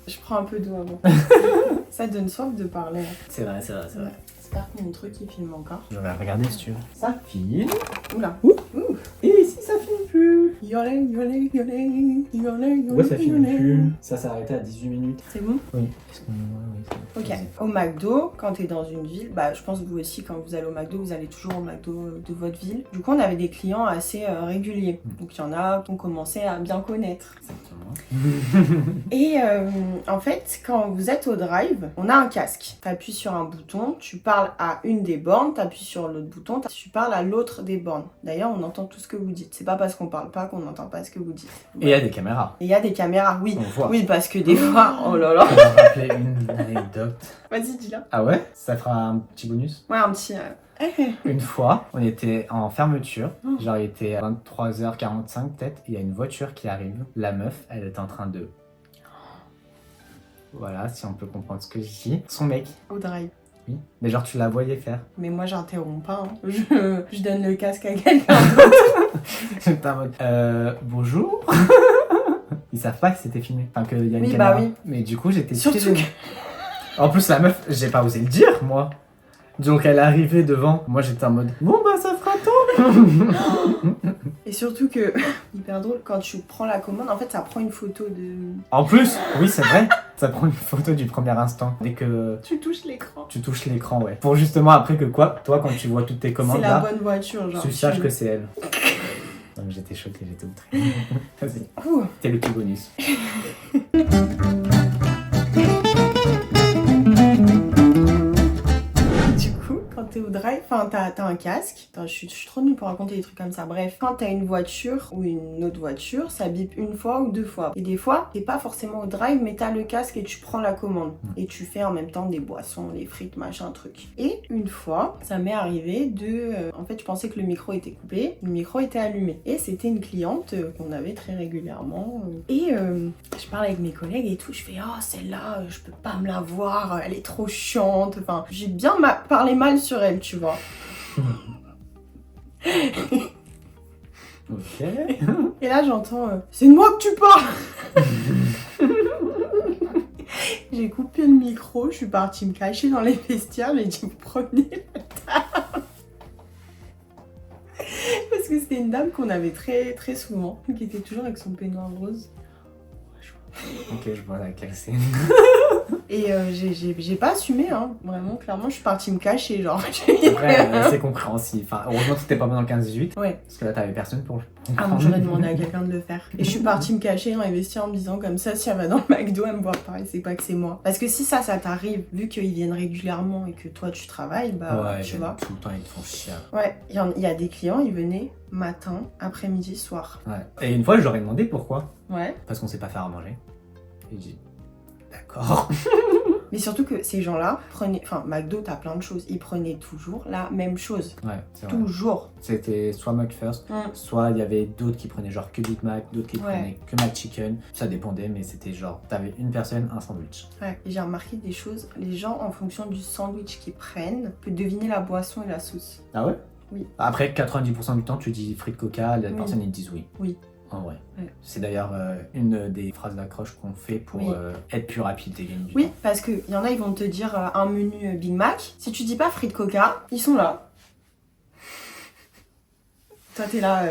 [SPEAKER 2] Je prends un peu d'eau avant. Ça donne soif de parler.
[SPEAKER 1] C'est vrai.
[SPEAKER 2] J'espère que mon truc il filme encore.
[SPEAKER 1] Je vais regarder si tu veux. Ça filme.
[SPEAKER 2] Oula.
[SPEAKER 1] Et ici ça filme plus. Ouais, ça filme plus. Ça s'est arrêté à 18 minutes.
[SPEAKER 2] C'est bon?
[SPEAKER 1] Oui.
[SPEAKER 2] Ok. Au McDo, quand t'es dans une ville, bah je pense que vous aussi quand vous allez au McDo, vous allez toujours au McDo de votre ville. Du coup, on avait des clients assez réguliers. Donc il y en a qu'on commençait à bien connaître.
[SPEAKER 1] Exactement.
[SPEAKER 2] Et en fait, quand vous êtes au drive, on a un casque. T'appuies sur un bouton, tu parles à une des bornes, t'appuies sur l'autre bouton, tu parles à l'autre des bornes. D'ailleurs, on entend tout ce que vous dites. C'est pas parce qu'on parle pas qu'on n'entend pas ce que vous dites.
[SPEAKER 1] Et il y a des caméras.
[SPEAKER 2] Et il y a des caméras, oui.
[SPEAKER 1] On voit.
[SPEAKER 2] Oui, parce que des fois, oh là là.
[SPEAKER 1] On va rappeler une anecdote.
[SPEAKER 2] Vas-y, dis-la.
[SPEAKER 1] Ah ouais? Ça fera un petit bonus?
[SPEAKER 2] Ouais, un petit...
[SPEAKER 1] Une fois, on était en fermeture, genre il était 23h45 peut-être, il y a une voiture qui arrive, la meuf, elle est en train de... Voilà, si on peut comprendre ce que je dis. Son mec.
[SPEAKER 2] Au drive.
[SPEAKER 1] Oui, mais genre tu la voyais faire.
[SPEAKER 2] Mais moi j'interromps pas, hein. Je donne le casque à quelqu'un d'autre.
[SPEAKER 1] J'étais en mode, bonjour. Ils savent pas que c'était filmé, enfin qu'il y a une
[SPEAKER 2] Oui,
[SPEAKER 1] caméra.
[SPEAKER 2] bah oui.
[SPEAKER 1] Mais du coup j'étais...
[SPEAKER 2] Surtout que...
[SPEAKER 1] En plus la meuf, j'ai pas osé le dire moi. Donc elle est arrivée devant, moi j'étais en mode bon bah ça fera tant.
[SPEAKER 2] Et surtout que, hyper drôle, quand tu prends la commande, en fait ça prend une photo de...
[SPEAKER 1] En plus, oui c'est vrai, ça prend une photo du premier instant. Dès que
[SPEAKER 2] tu touches l'écran.
[SPEAKER 1] tu touches l'écran, ouais. Pour justement après que quoi, toi quand tu vois toutes tes commandes
[SPEAKER 2] C'est la
[SPEAKER 1] là,
[SPEAKER 2] bonne voiture, genre.
[SPEAKER 1] tu saches que c'est elle. Donc j'étais choquée, j'étais outrée. Vas-y, t'es le petit bonus.
[SPEAKER 2] Quand t'es au drive, enfin t'as un casque. Attends, je suis trop nulle pour raconter des trucs comme ça. Bref, quand t'as une voiture ou une autre voiture, ça bip une fois ou 2 fois. Et des fois, t'es pas forcément au drive, mais t'as le casque et tu prends la commande. Et tu fais en même temps des boissons, des frites, machin, truc. Et une fois, ça m'est arrivé de... en fait, je pensais que le micro était coupé, le micro était allumé. Et c'était une cliente qu'on avait très régulièrement. Et je parle avec mes collègues et tout, je fais « Oh, celle-là, je peux pas me la voir, elle est trop chiante. » Enfin, j'ai bien parlé mal sur elle, tu vois.
[SPEAKER 1] Ok.
[SPEAKER 2] Et là j'entends c'est de moi que tu parles. J'ai coupé le micro, je suis partie me cacher dans les vestiaires, j'ai dit vous prenez la table. Parce que c'était une dame qu'on avait très souvent, qui était toujours avec son peignoir rose.
[SPEAKER 1] Ok, je vois laquelle c'est.
[SPEAKER 2] Et j'ai pas assumé, hein. Vraiment, clairement, je suis partie me cacher, genre.
[SPEAKER 1] Après, c'est compréhensible. Enfin, heureusement que t'étais pas dans le 15-18.
[SPEAKER 2] Ouais.
[SPEAKER 1] Parce que là, t'avais personne pour.
[SPEAKER 2] Ah non, j'aurais demandé à quelqu'un de le faire. Et je suis partie me cacher dans les vestiaires en me disant comme ça, si elle va dans le McDo, elle me voit pareil, c'est pas que c'est moi. Parce que si ça t'arrive, vu qu'ils viennent régulièrement et que toi tu travailles, bah
[SPEAKER 1] ouais,
[SPEAKER 2] tu vois.
[SPEAKER 1] Tout le temps, ils te font chier.
[SPEAKER 2] Ouais, il y a des clients, ils venaient matin, après-midi, soir.
[SPEAKER 1] Ouais. Et une fois, je leur ai demandé pourquoi.
[SPEAKER 2] Ouais.
[SPEAKER 1] Parce qu'on sait pas faire à manger. Et j'ai dit, d'accord.
[SPEAKER 2] Mais surtout que ces gens-là prenaient... Enfin, McDo, t'as plein de choses. Ils prenaient toujours la même chose.
[SPEAKER 1] Ouais, c'est vrai.
[SPEAKER 2] Toujours.
[SPEAKER 1] C'était soit McFirst, soit il y avait d'autres qui prenaient genre que Big Mac, d'autres qui prenaient que McChicken. Ça dépendait, mais c'était genre, t'avais une personne, un sandwich.
[SPEAKER 2] Ouais, et j'ai remarqué des choses. Les gens, en fonction du sandwich qu'ils prennent, peuvent deviner la boisson et la sauce.
[SPEAKER 1] Ah ouais?
[SPEAKER 2] Oui.
[SPEAKER 1] Après, 90% du temps, tu dis frites Coca, les personnes ils te disent oui.
[SPEAKER 2] Oui.
[SPEAKER 1] En vrai.
[SPEAKER 2] Ouais.
[SPEAKER 1] C'est d'ailleurs une des phrases d'accroche qu'on fait pour être plus rapide et gagner du temps.
[SPEAKER 2] Oui, parce qu'il y en a, ils vont te dire un menu Big Mac. Si tu dis pas frites Coca, ils sont là. Toi, t'es là.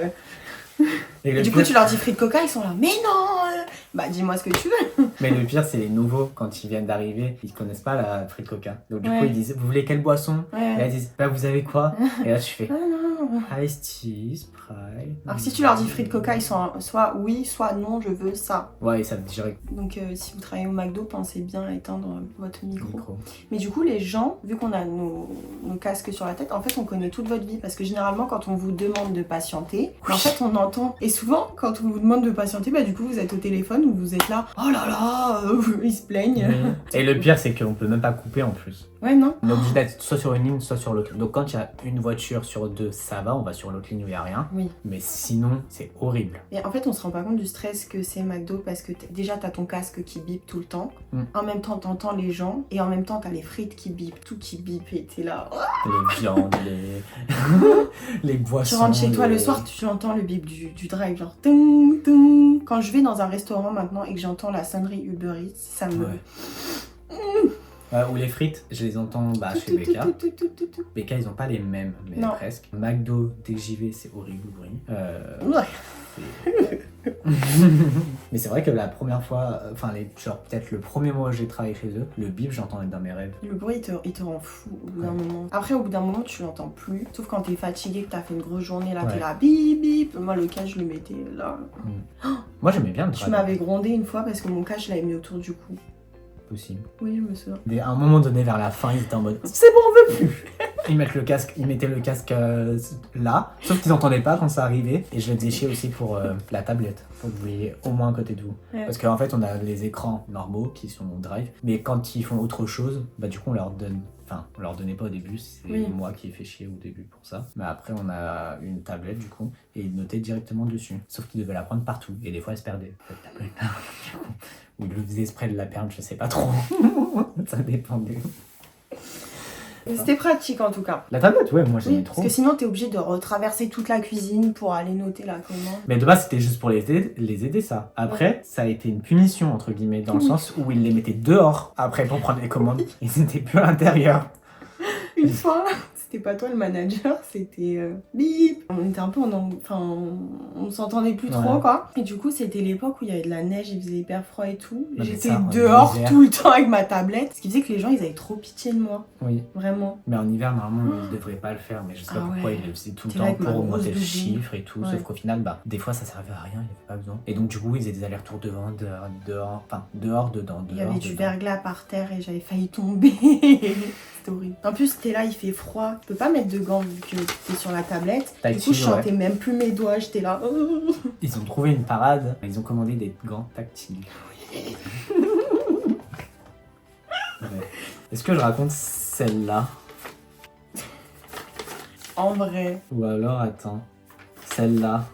[SPEAKER 2] Et du coup, tu leur dis frites Coca, ils sont là. Mais non Bah, dis-moi ce que tu veux.
[SPEAKER 1] Mais le pire, c'est les nouveaux, quand ils viennent d'arriver, ils connaissent pas la frite Coca. Donc, du coup, ils disent, vous voulez quelle boisson? Et là, ils disent, bah, vous avez quoi? Et là, tu fais,
[SPEAKER 2] Ah non,
[SPEAKER 1] Iced tea, Sprite.
[SPEAKER 2] Alors que si tu leur dis frites coca, ils sont soit oui, soit non, je veux ça.
[SPEAKER 1] Ouais, ils savent direct.
[SPEAKER 2] Donc si vous travaillez au McDo, pensez bien à éteindre votre micro.
[SPEAKER 1] Micro.
[SPEAKER 2] Mais du coup, les gens, vu qu'on a nos casques sur la tête, en fait, on connaît toute votre vie. Parce que généralement, quand on vous demande de patienter, en fait, on entend. Et souvent, quand on vous demande de patienter, bah du coup, vous êtes au téléphone ou vous êtes là. Oh là là, ils se plaignent.
[SPEAKER 1] Et le pire, c'est qu'on peut même pas couper en plus.
[SPEAKER 2] Ouais, non.
[SPEAKER 1] On est obligé d'être soit sur une ligne, soit sur l'autre. Donc quand il y a une voiture sur deux, ça va, on va sur l'autre ligne où il n'y a rien.
[SPEAKER 2] Oui.
[SPEAKER 1] Mais sinon, c'est horrible.
[SPEAKER 2] Et en fait, on se rend pas compte du stress que c'est McDo parce que déjà, t'as ton casque qui bip tout le temps. En même temps, t'entends les gens. Et en même temps, t'as les frites qui bip, tout qui bip. Et t'es là.
[SPEAKER 1] Les viandes, les boissons.
[SPEAKER 2] Tu rentres chez toi le soir, tu entends le bip du drive, genre tung, tung. Quand je vais dans un restaurant maintenant et que j'entends la sonnerie Uber Eats, ça me...
[SPEAKER 1] Ou les frites, je les entends chez BK. BK, ils ont pas les mêmes, mais
[SPEAKER 2] non.
[SPEAKER 1] presque. McDo, dès que j'y vais, c'est horrible le bruit. Mais c'est vrai que la première fois, genre peut-être le premier mois où j'ai travaillé chez eux, le bip, j'entendais dans mes rêves.
[SPEAKER 2] Le bruit, il te rend fou au bout d'un moment. Après, au bout d'un moment, tu l'entends plus. Sauf quand t'es fatigué, que t'as fait une grosse journée, là, t'es là, bip, bip. Moi, le cas, je le mettais là.
[SPEAKER 1] Moi, j'aimais bien le
[SPEAKER 2] Tu m'avais grondé une fois parce que mon cas, je l'avais mis autour du cou.
[SPEAKER 1] Possible.
[SPEAKER 2] Oui, je me souviens.
[SPEAKER 1] Mais à un moment donné, vers la fin, ils étaient en mode c'est bon, on veut plus. Ils mettaient le casque là, sauf qu'ils n'entendaient pas quand ça arrivait. Et je le faisais chier aussi pour la tablette, pour que vous voyez au moins à côté de vous.
[SPEAKER 2] Ouais.
[SPEAKER 1] Parce qu'en fait, on a les écrans normaux qui sont au drive, mais quand ils font autre chose, du coup, on leur donne. Enfin, on leur donnait pas au début, c'est moi qui ai fait chier au début pour ça. Mais après, on a une tablette du coup, et ils notaient directement dessus. Sauf qu'ils devaient la prendre partout, et des fois, elle se perdait, cette tablette. Ou ils le faisaient exprès de la perdre, je sais pas trop. Ça dépendait.
[SPEAKER 2] C'était pratique en tout cas.
[SPEAKER 1] La tablette, ouais, moi j'aimais trop.
[SPEAKER 2] Parce que sinon, t'es obligé de retraverser toute la cuisine pour aller noter la commande.
[SPEAKER 1] Mais de base, c'était juste pour les aider ça. Après, ça a été une punition, entre guillemets, dans le sens où ils les mettaient dehors après pour prendre les commandes. Ils n'étaient plus à l'intérieur.
[SPEAKER 2] Une fois, c'était pas toi le manager, c'était bip. On était un peu on s'entendait plus trop quoi. Et du coup, c'était l'époque où il y avait de la neige, il faisait hyper froid et tout. J'étais dehors tout le temps avec ma tablette. Ce qui faisait que les gens, ils avaient trop pitié de moi.
[SPEAKER 1] Oui.
[SPEAKER 2] Vraiment.
[SPEAKER 1] Mais en hiver, normalement, ils devraient pas le faire. Mais je sais pas pourquoi ils le faisaient tout le temps pour augmenter le chiffre et tout. Sauf qu'au final, des fois, ça servait à rien, il n'y avait pas besoin. Et donc, du coup, ils faisaient des allers-retours dehors, dedans.
[SPEAKER 2] Il y avait du verglas par terre et j'avais failli tomber. C'était horrible. En plus, t'es là, il fait froid. Tu peux pas mettre de gants vu que t'es sur la tablette. Du coup, je sentais même plus mes doigts. J'étais là.
[SPEAKER 1] Ils ont trouvé une parade. Ils ont commandé des gants tactiles. Est-ce que je raconte celle-là?
[SPEAKER 2] En vrai.
[SPEAKER 1] Ou alors, attends. Celle-là.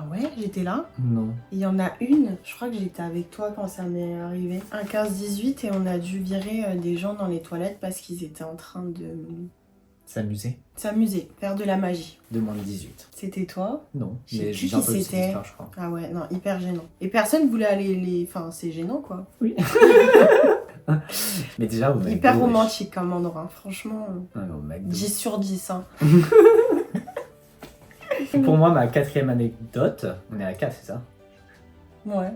[SPEAKER 2] Ah ouais, j'étais là.
[SPEAKER 1] Non.
[SPEAKER 2] Il y en a une, je crois que j'étais avec toi quand ça m'est arrivé. Un 15-18 et on a dû virer des gens dans les toilettes parce qu'ils étaient en train de...
[SPEAKER 1] S'amuser,
[SPEAKER 2] faire de la magie.
[SPEAKER 1] De moins de 18.
[SPEAKER 2] C'était toi?
[SPEAKER 1] Non.
[SPEAKER 2] Je sais
[SPEAKER 1] Mais
[SPEAKER 2] plus
[SPEAKER 1] j'ai un peu
[SPEAKER 2] qui
[SPEAKER 1] de
[SPEAKER 2] c'était.
[SPEAKER 1] histoire, je crois.
[SPEAKER 2] Ah ouais, non, hyper gênant. Et personne voulait aller Enfin, c'est gênant quoi.
[SPEAKER 1] Oui. Mais déjà, au McDo,
[SPEAKER 2] hyper romantique comme endroit, franchement.
[SPEAKER 1] Ah non, McDo.
[SPEAKER 2] 10 sur 10, hein.
[SPEAKER 1] Pour moi, ma 4e anecdote, on est à 4, c'est ça?
[SPEAKER 2] Ouais.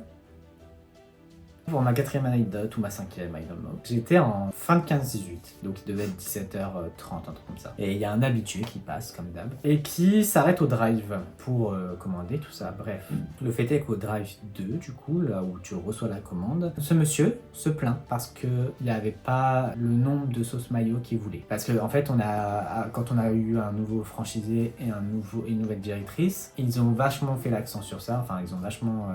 [SPEAKER 1] Pour ma 4e anecdote, ou ma 5e, I don't know, j'étais en fin de 15-18, donc il devait être 17h30, un truc comme ça. Et il y a un habitué qui passe, comme d'hab, et qui s'arrête au drive pour commander tout ça. Bref, le fait est qu'au drive 2, du coup, là où tu reçois la commande, ce monsieur se plaint parce qu'il n'avait pas le nombre de sauces mayo qu'il voulait. Parce que en fait, quand on a eu un nouveau franchisé et une nouvelle directrice, ils ont vachement fait l'accent sur ça, enfin ils ont vachement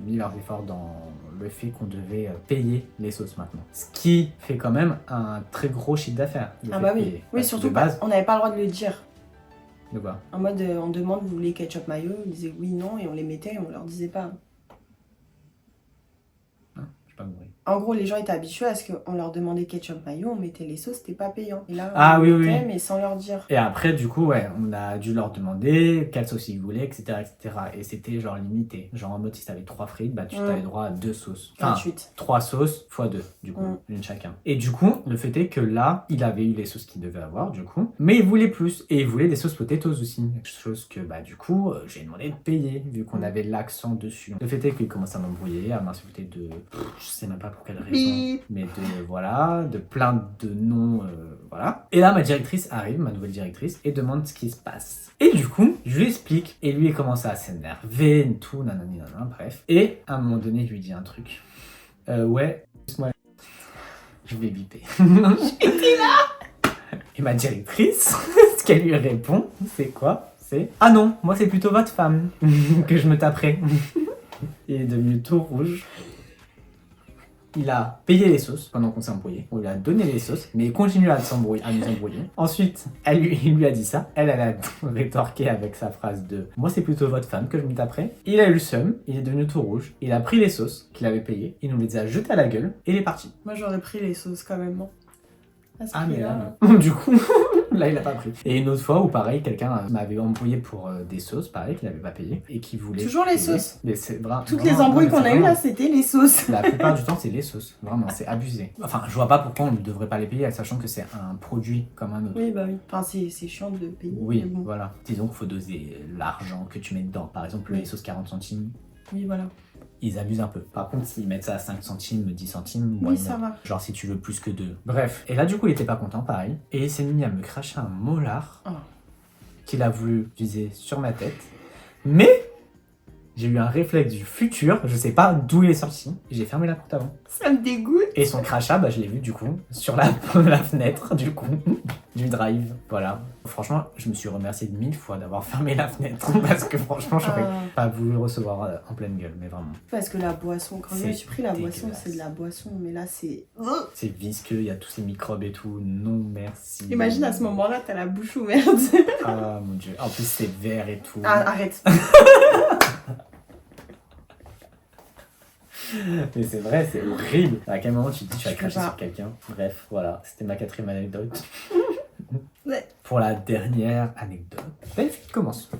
[SPEAKER 1] mis leurs efforts dans le fait qu'on devait payer les sauces maintenant. Ce qui fait quand même un très gros chiffre d'affaires.
[SPEAKER 2] Ah bah oui, oui surtout on n'avait pas le droit de le dire.
[SPEAKER 1] De quoi?
[SPEAKER 2] En mode, on demande, vous voulez ketchup mayo? Ils disaient oui, non, et on les mettait et on leur disait pas.
[SPEAKER 1] Ah, j'ai pas compris.
[SPEAKER 2] En gros, les gens étaient habitués à ce qu'on leur demandait ketchup mayo, on mettait les sauces, c'était pas payant. Et là, on mettait, mais sans leur dire.
[SPEAKER 1] Et après, du coup, ouais, on a dû leur demander quelle sauce ils voulaient, etc., etc. Et c'était genre limité. Genre en mode, si t'avais 3 frites, tu t'avais droit à 2 sauces. Enfin,
[SPEAKER 2] 28.
[SPEAKER 1] 3 sauces x 2, du coup, une chacun. Et du coup, le fait est que là, il avait eu les sauces qu'il devait avoir, du coup. Mais il voulait plus. Et il voulait des sauces potatoes aussi. Chose que, du coup, j'ai demandé de payer, vu qu'on avait l'accent dessus. Le fait est qu'il commence à m'embrouiller, à m'insulter de... je sais même pas pour quelle raison,
[SPEAKER 2] Bip.
[SPEAKER 1] mais de plein de noms, voilà. Et là, ma directrice arrive, ma nouvelle directrice, et demande ce qui se passe. Et du coup, je lui explique, et lui, il commence à s'énerver, et tout, nanani, nanana, bref. Et à un moment donné, il lui dit un truc. Ouais, laisse-moi. Je vais biper.
[SPEAKER 2] J'étais là.
[SPEAKER 1] Et ma directrice, ce qu'elle lui répond, c'est quoi? C'est ah non, moi c'est plutôt votre femme que je me taperai. Il est devenu tout rouge. Il a payé les sauces pendant qu'on s'est embrouillé. On lui a donné les sauces, mais il continue à nous embrouiller. Ensuite, il lui a dit ça. Elle a rétorqué avec sa phrase de « Moi, c'est plutôt votre femme que je me taperai ». Il a eu le seum, il est devenu tout rouge. Il a pris les sauces qu'il avait payées, il nous les a jetées à la gueule et il est parti.
[SPEAKER 2] Moi, j'aurais pris les sauces quand même.
[SPEAKER 1] Ah mais là, non. Du coup, là il a pas pris. Et une autre fois où pareil, quelqu'un m'avait embrouillé pour des sauces, pareil, qu'il avait pas payé et qui voulait...
[SPEAKER 2] Toujours les
[SPEAKER 1] payer.
[SPEAKER 2] sauces.
[SPEAKER 1] Mais c'est
[SPEAKER 2] Toutes les embrouilles qu'on a eues là, c'était les sauces.
[SPEAKER 1] La plupart du temps, c'est les sauces. Vraiment, c'est abusé. Enfin, je vois pas pourquoi on ne devrait pas les payer, sachant que c'est un produit comme un autre.
[SPEAKER 2] Oui, bah oui. Enfin, c'est chiant de payer.
[SPEAKER 1] Oui,
[SPEAKER 2] mais bon.
[SPEAKER 1] voilà. Disons qu'il faut doser l'argent que tu mets dedans. Par exemple, les sauces 40 centimes,
[SPEAKER 2] Oui, voilà.
[SPEAKER 1] ils abusent un peu. Par contre, s'ils mettent ça à 5 centimes, 10 centimes,
[SPEAKER 2] Oui, ça va.
[SPEAKER 1] genre si tu veux plus que 2. Bref. Et là, du coup, il était pas content, pareil. Et il s'est mis à me cracher un molar
[SPEAKER 2] Oh.
[SPEAKER 1] qu'il a voulu utiliser sur ma tête. Mais j'ai eu un réflexe du futur, je sais pas d'où il est sorti. J'ai fermé la porte avant.
[SPEAKER 2] Ça me dégoûte.
[SPEAKER 1] Et son crachat, bah, je l'ai vu du coup sur la fenêtre du coup du drive. Voilà. Franchement, je me suis remercié 1000 fois d'avoir fermé la fenêtre parce que franchement, j'aurais pas voulu recevoir en pleine gueule, mais vraiment.
[SPEAKER 2] Parce que la boisson, quand je me suis pris la boisson,
[SPEAKER 1] dégueulasse.
[SPEAKER 2] c'est de la boisson, mais là c'est.
[SPEAKER 1] C'est visqueux, il y a tous ces microbes et tout. Non, merci.
[SPEAKER 2] Imagine à ce moment-là, t'as la bouche ouverte.
[SPEAKER 1] Ah mon dieu. En plus, c'est vert et tout.
[SPEAKER 2] Ah, arrête.
[SPEAKER 1] Mais c'est vrai, c'est horrible. À quel moment tu te dis tu vas
[SPEAKER 2] Je peux
[SPEAKER 1] cracher
[SPEAKER 2] pas.
[SPEAKER 1] sur quelqu'un? Bref, voilà, c'était ma 4e anecdote.
[SPEAKER 2] Ouais.
[SPEAKER 1] Pour la dernière anecdote, Delphine commence.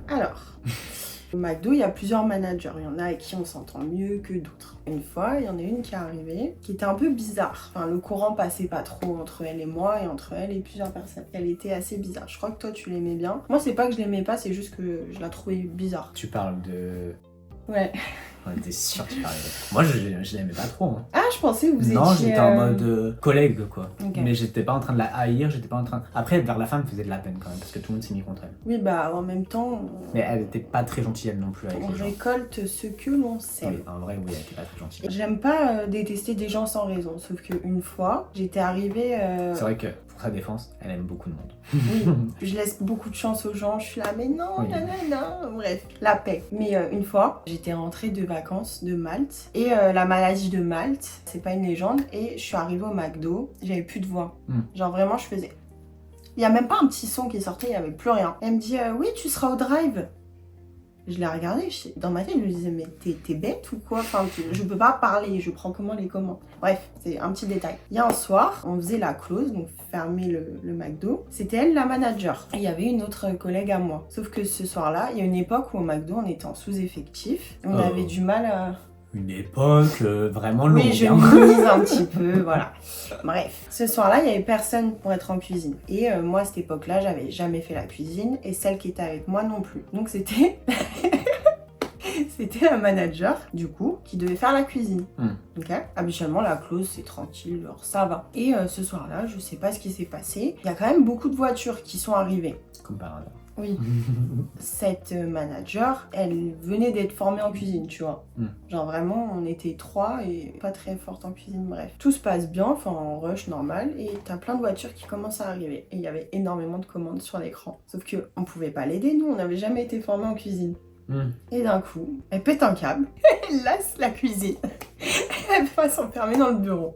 [SPEAKER 2] Alors, au McDo, il y a plusieurs managers. Il y en a avec qui on s'entend mieux que d'autres. Une fois, il y en a une qui est arrivée, qui était un peu bizarre. Enfin, le courant passait pas trop entre elle et moi, et entre elle et plusieurs personnes. Elle était assez bizarre. Je crois que toi, tu l'aimais bien. Moi, c'est pas que je l'aimais pas, c'est juste que je la trouvais bizarre.
[SPEAKER 1] Tu parles de...
[SPEAKER 2] Ouais.
[SPEAKER 1] On était sûr que tu parlais de... Moi, je l'aimais pas trop. Hein.
[SPEAKER 2] Ah, je pensais que vous étiez...
[SPEAKER 1] Non, j'étais en mode collègue, quoi.
[SPEAKER 2] Ok.
[SPEAKER 1] Mais j'étais pas en train de la haïr, j'étais pas en train... Après, vers la fin, elle me faisait de la peine quand même, parce que tout le monde s'est mis contre elle.
[SPEAKER 2] Oui, bah, en même temps...
[SPEAKER 1] Mais elle était pas très gentille, elle non plus, avec
[SPEAKER 2] On
[SPEAKER 1] les gens.
[SPEAKER 2] récolte ce que l'on sème.
[SPEAKER 1] Oui, en vrai, oui, elle était pas très gentille.
[SPEAKER 2] J'aime pas détester des gens sans raison, sauf qu'une fois, j'étais arrivée...
[SPEAKER 1] C'est vrai que, pour sa défense, elle aime beaucoup de monde.
[SPEAKER 2] Oui, je laisse beaucoup de chance aux gens, je suis là, mais non,
[SPEAKER 1] Oui.
[SPEAKER 2] nanana, bref, la paix. Mais une fois, j'étais rentrée de vacances de Malte, et la maladie de Malte, c'est pas une légende, et je suis arrivée au McDo, j'avais plus de voix. Genre vraiment, je faisais... Il y a même pas un petit son qui sortait, il y avait plus rien. Elle me dit, oui, tu seras au drive. Je l'ai regardé, dans ma tête, je me disais, mais t'es bête ou quoi? Enfin, je peux pas parler, je prends comment les commandes. Bref, c'est un petit détail. Il y a un soir, on faisait la close, donc fermer le McDo. C'était elle la manager. Et il y avait une autre collègue à moi. Sauf que ce soir-là, il y a une époque où au McDo, on était en sous-effectif. On avait du mal à...
[SPEAKER 1] Une époque vraiment longue.
[SPEAKER 2] Oui, je
[SPEAKER 1] hein.
[SPEAKER 2] minimise un petit peu, voilà. Bref, ce soir-là, il n'y avait personne pour être en cuisine. Et moi, à cette époque-là, j'avais jamais fait la cuisine et celle qui était avec moi non plus. Donc c'était... C'était la manager, du coup, qui devait faire la cuisine. Ok. Habituellement, la close, c'est tranquille, alors ça va. Et ce soir-là, je sais pas ce qui s'est passé. Il y a quand même beaucoup de voitures qui sont arrivées.
[SPEAKER 1] Comme par hasard.
[SPEAKER 2] Oui. Cette manager, elle venait d'être formée en cuisine, tu vois. Genre vraiment, on était 3 et pas très forte en cuisine, bref. Tout se passe bien, enfin en rush normal, et t'as plein de voitures qui commencent à arriver. Et il y avait énormément de commandes sur l'écran. Sauf que on pouvait pas l'aider, nous, on n'avait jamais été formés en cuisine. Et d'un coup, elle pète un câble, elle lasse la cuisine, elle va s'enfermer dans le bureau.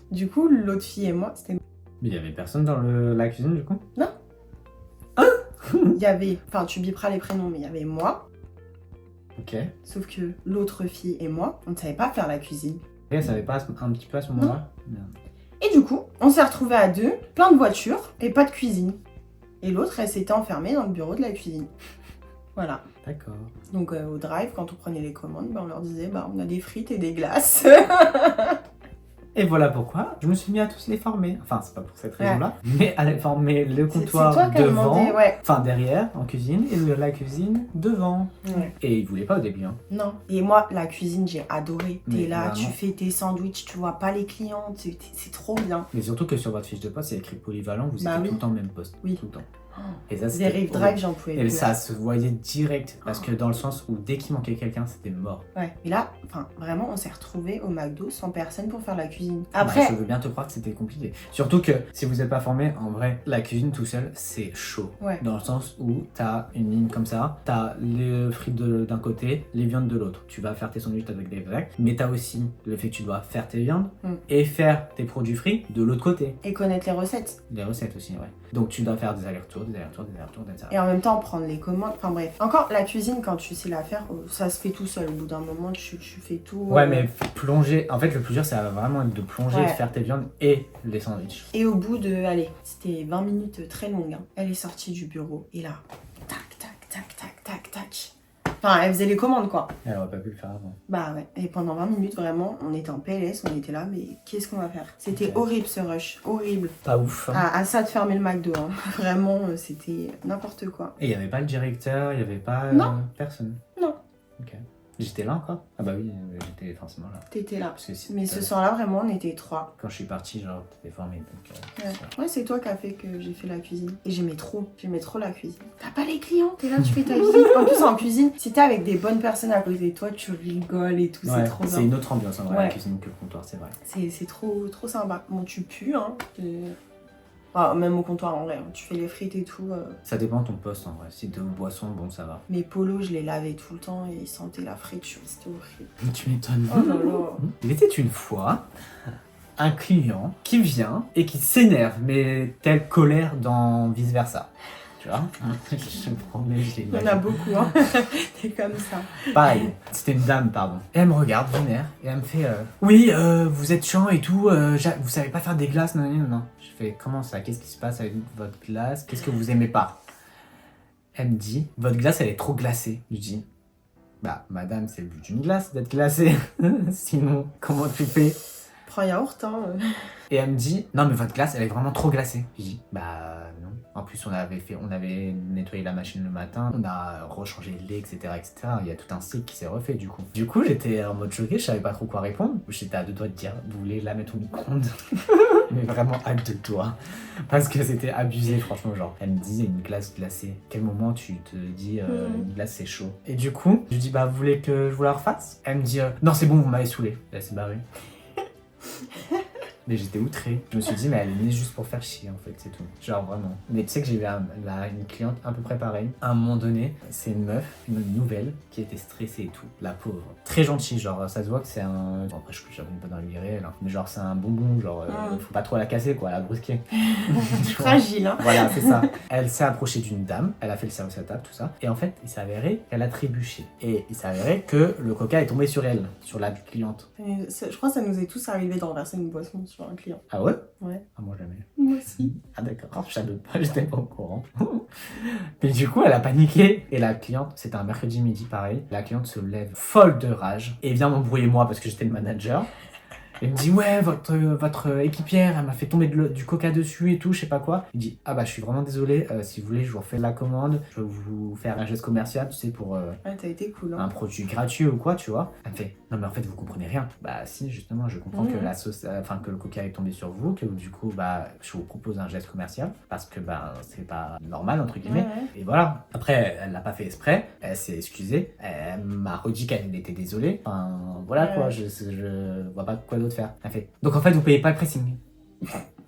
[SPEAKER 2] Du coup, l'autre fille et moi, c'était...
[SPEAKER 1] Mais il y avait personne dans la cuisine du coup?
[SPEAKER 2] Non. Il y avait, enfin tu biperas les prénoms, mais il y avait moi.
[SPEAKER 1] Ok.
[SPEAKER 2] Sauf que l'autre fille et moi, on ne savait pas faire la cuisine.
[SPEAKER 1] Et elle savait pas un petit peu à ce moment-là?
[SPEAKER 2] Et du coup, on s'est retrouvés à deux, plein de voitures et pas de cuisine. Et l'autre, elle s'était enfermée dans le bureau de la cuisine. Voilà.
[SPEAKER 1] D'accord.
[SPEAKER 2] Donc au drive, quand on prenait les commandes, on leur disait, on a des frites et des glaces.
[SPEAKER 1] Et voilà pourquoi je me suis mis à tous les former. Enfin, c'est pas pour cette raison-là, mais à les former le comptoir
[SPEAKER 2] c'est toi qui as
[SPEAKER 1] devant,
[SPEAKER 2] demandé, ouais.
[SPEAKER 1] enfin derrière, en cuisine, et la cuisine devant.
[SPEAKER 2] Ouais.
[SPEAKER 1] Et ils voulaient pas au début. Hein.
[SPEAKER 2] Non. Et moi, la cuisine, j'ai adoré.
[SPEAKER 1] Mais
[SPEAKER 2] T'es là,
[SPEAKER 1] vraiment.
[SPEAKER 2] tu fais tes sandwichs, tu vois pas les clients, c'est trop bien.
[SPEAKER 1] Mais surtout que sur votre fiche de poste, c'est écrit polyvalent, vous étiez tout le temps au même poste.
[SPEAKER 2] Oui.
[SPEAKER 1] Tout le temps.
[SPEAKER 2] Oh.
[SPEAKER 1] Et ça,
[SPEAKER 2] Des Rive Drive, j'en pouvais
[SPEAKER 1] Et
[SPEAKER 2] plus.
[SPEAKER 1] ça se voyait direct, parce que dans le sens où dès qu'il manquait quelqu'un, c'était mort.
[SPEAKER 2] Ouais. Et là, enfin, vraiment, on s'est retrouvés au McDo sans personne pour faire la cuisine.
[SPEAKER 1] Après,
[SPEAKER 2] Après,
[SPEAKER 1] je veux bien te croire que c'était compliqué. Surtout que si vous n'êtes pas formé, en vrai, la cuisine tout seul, c'est chaud.
[SPEAKER 2] Ouais.
[SPEAKER 1] Dans le sens où t'as une ligne comme ça, t'as les frites d'un côté, les viandes de l'autre. Tu vas faire tes sandwichs avec des vagues, mais t'as aussi le fait que tu dois faire tes viandes et faire tes produits frits de l'autre côté.
[SPEAKER 2] et connaître les recettes.
[SPEAKER 1] Les recettes aussi, ouais. Donc tu dois faire des allers-retours, des allers-retours, des allers-retours, des allers-retours.
[SPEAKER 2] Et en même temps, prendre les commandes. Enfin bref. Encore, la cuisine, quand tu sais la faire, ça se fait tout seul. Au bout d'un moment, tu fais tout.
[SPEAKER 1] Ouais, mais plonger. En fait, le plus dur, ça va vraiment être de plonger,
[SPEAKER 2] Ouais.
[SPEAKER 1] de faire tes viandes et les sandwichs.
[SPEAKER 2] Et au bout de, allez, c'était 20 minutes très longues. Hein. Elle est sortie du bureau. Et là, tac, tac, tac, tac, tac, tac. Enfin, elle faisait les commandes, quoi.
[SPEAKER 1] Elle aurait pas pu le faire avant.
[SPEAKER 2] Bah ouais. Et pendant 20 minutes, vraiment, on était en PLS, on était là, mais qu'est-ce qu'on va faire? C'était
[SPEAKER 1] Ok.
[SPEAKER 2] horrible ce rush, horrible.
[SPEAKER 1] Pas ouf. Hein.
[SPEAKER 2] À ça de fermer le McDo, hein. Vraiment, c'était n'importe quoi.
[SPEAKER 1] Et il n'y avait pas le directeur, il n'y avait pas
[SPEAKER 2] Non.
[SPEAKER 1] personne.
[SPEAKER 2] Non.
[SPEAKER 1] Ok. J'étais là encore? Ah bah oui, j'étais forcément là.
[SPEAKER 2] T'étais là.
[SPEAKER 1] Parce que si
[SPEAKER 2] Mais ce soir-là, vraiment, on était 3.
[SPEAKER 1] quand je suis parti, genre, t'étais formé. Donc,
[SPEAKER 2] Ouais, c'est toi qui as fait que j'ai fait la cuisine. Et j'aimais trop la cuisine. T'as pas les clients, t'es là, tu fais ta visite. En plus, en cuisine, si t'es avec des bonnes personnes à côté de toi, tu rigoles et tout, c'est trop
[SPEAKER 1] c'est
[SPEAKER 2] bien.
[SPEAKER 1] une autre ambiance en vrai,
[SPEAKER 2] Ouais.
[SPEAKER 1] la cuisine que le comptoir, c'est vrai.
[SPEAKER 2] C'est trop sympa. Bon, tu pues, hein. Ah, même au comptoir, en vrai, hein. Tu fais les frites et tout.
[SPEAKER 1] Ça dépend de ton poste en vrai. Si t'es aux boissons, bon, ça va.
[SPEAKER 2] Mes polos, je les lavais tout le temps et ils sentaient la friture. C'était horrible.
[SPEAKER 1] Tu m'étonnes.
[SPEAKER 2] Oh là là.
[SPEAKER 1] Il était une fois un client qui vient et qui s'énerve, mais telle colère dans vice versa. Tu vois? Je promets, je l'ai
[SPEAKER 2] Il y en a beaucoup, hein. T'es comme ça.
[SPEAKER 1] Pareil, c'était une dame, pardon. Et elle me regarde, vénère, et elle me fait oui, vous êtes chiant et tout, vous savez pas faire des glaces, non, non, non. Je fais comment ça? Qu'est-ce qui se passe avec votre glace? Qu'est-ce que vous aimez pas? Elle me dit votre glace, elle est trop glacée. Je dis bah, madame, c'est le but d'une glace d'être glacée. Sinon, comment tu fais?
[SPEAKER 2] Prends yaourt, hein.
[SPEAKER 1] Et elle me dit non, mais votre glace, elle est vraiment trop glacée. Je dis bah, non. En plus, on avait nettoyé la machine le matin, on a rechangé le lait, etc., etc. Il y a tout un cycle qui s'est refait du coup. Du coup, j'étais en mode choqué, je savais pas trop quoi répondre. J'étais à deux doigts de dire, vous voulez la mettre au micro-ondes? Mais vraiment à deux doigts. Parce que c'était abusé, franchement. Genre, elle me disait une glace glacée. Quel moment tu te dis une glace c'est chaud? Et du coup, je lui dis bah, vous voulez que je vous la refasse? Elle me dit non, c'est bon, vous m'avez saoulé. Elle s'est barrée. Mais j'étais outré. Je me suis dit, mais elle est née juste pour faire chier, en fait, c'est tout. Genre, vraiment. Mais tu sais que j'ai eu une cliente un peu près pareille. À un moment donné, c'est une meuf, une nouvelle, qui était stressée et tout. La pauvre. Très gentille, genre, ça se voit que c'est un... Bon, après, je ne pas dans la vie réelle, hein. Mais genre, c'est un bonbon, genre, faut pas trop la casser, quoi, la brusquer.
[SPEAKER 2] Fragile, hein.
[SPEAKER 1] Voilà, c'est ça. Elle s'est approchée d'une dame, elle a fait le service à table, tout ça. Et en fait, il s'est avéré qu'elle a trébuché. Et il s'est avéré que le coca est tombé sur elle, sur la cliente.
[SPEAKER 2] Je crois que ça nous est tous arrivé de renverser une boisson sur un client.
[SPEAKER 1] Ah ouais?
[SPEAKER 2] Ouais.
[SPEAKER 1] Ah, moi jamais.
[SPEAKER 2] Moi aussi.
[SPEAKER 1] Ah d'accord, je savais pas, j'étais pas au courant. Mais du coup, elle a paniqué. Et la cliente, c'était un mercredi midi pareil, la cliente se lève folle de rage et vient m'embrouiller moi parce que j'étais le manager. Elle me dit ouais, votre équipière, elle m'a fait tomber du coca dessus et tout, je sais pas quoi. Il dit ah bah je suis vraiment désolé, si vous voulez je vous refais la commande, je vais vous faire un geste commercial, tu sais, pour
[SPEAKER 2] Ouais, t'as été cool, hein.
[SPEAKER 1] un produit gratuit ou quoi, tu vois. Elle me fait non mais en fait vous comprenez rien. Bah si, justement, je comprends que la sauce, que le coca est tombé sur vous, que du coup bah je vous propose un geste commercial parce que bah c'est pas normal entre guillemets.
[SPEAKER 2] Ouais.
[SPEAKER 1] Et voilà. Après elle l'a pas fait exprès, elle s'est excusée, elle m'a redit qu'elle était désolée. Enfin voilà quoi,
[SPEAKER 2] Ouais.
[SPEAKER 1] je vois pas quoi d'autre faire. Elle fait donc en fait vous payez pas le pressing.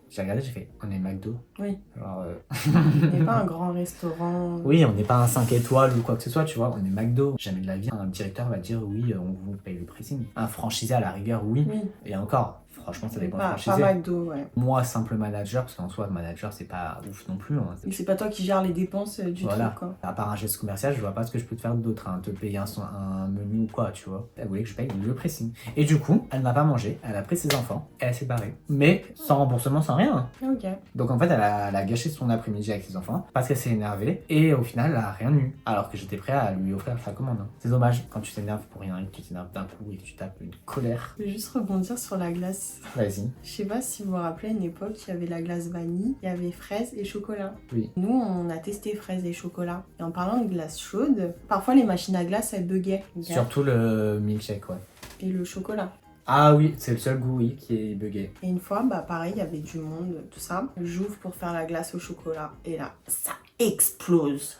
[SPEAKER 1] J'ai regardé, j'ai fait on est McDo.
[SPEAKER 2] Oui.
[SPEAKER 1] Alors
[SPEAKER 2] On n'est pas un grand restaurant.
[SPEAKER 1] oui, on n'est pas un 5 étoiles ou quoi que ce soit, tu vois, on est McDo. Jamais de la vie, un directeur va dire oui, on vous paye le pressing. Un franchisé à la rigueur, oui.
[SPEAKER 2] Oui.
[SPEAKER 1] Et encore, franchement, ça dépend du
[SPEAKER 2] Pas
[SPEAKER 1] franchisé.
[SPEAKER 2] McDo, ouais.
[SPEAKER 1] Moi, simple manager, parce qu'en soi, manager, c'est pas ouf non plus. Hein.
[SPEAKER 2] Mais c'est pas toi qui gères les dépenses du
[SPEAKER 1] Voilà.
[SPEAKER 2] truc, quoi.
[SPEAKER 1] À part un geste commercial, je vois pas ce que je peux te faire d'autre, hein. Te payer un menu ou quoi, tu vois. Elle voulait que je paye le pressing. Et du coup, elle n'a pas mangé, elle a pris ses enfants et elle s'est barrée. Mais sans remboursement, sans rien.
[SPEAKER 2] Ok.
[SPEAKER 1] Donc en fait, elle a gâché son après-midi avec ses enfants parce qu'elle s'est énervée et au final, elle a rien eu. Alors que j'étais prêt à lui offrir sa commande. Hein. C'est dommage quand tu t'énerves pour rien et que tu t'énerves d'un coup et que tu tapes une colère.
[SPEAKER 2] Je vais juste rebondir sur la glace. glace.
[SPEAKER 1] Vas-y.
[SPEAKER 2] Je sais pas si vous vous rappelez, à une époque, il y avait la glace vanille, il y avait fraise et chocolat.
[SPEAKER 1] Oui.
[SPEAKER 2] Nous, on a testé fraise et chocolat. Et en parlant de glace chaude, parfois les machines à glace, elles buguaient.
[SPEAKER 1] Surtout le milkshake, ouais.
[SPEAKER 2] Et le chocolat.
[SPEAKER 1] Ah oui, c'est le seul goût, oui, qui est bugué.
[SPEAKER 2] Et une fois, bah pareil, il y avait du monde, tout ça. J'ouvre pour faire la glace au chocolat. Et là, ça explose.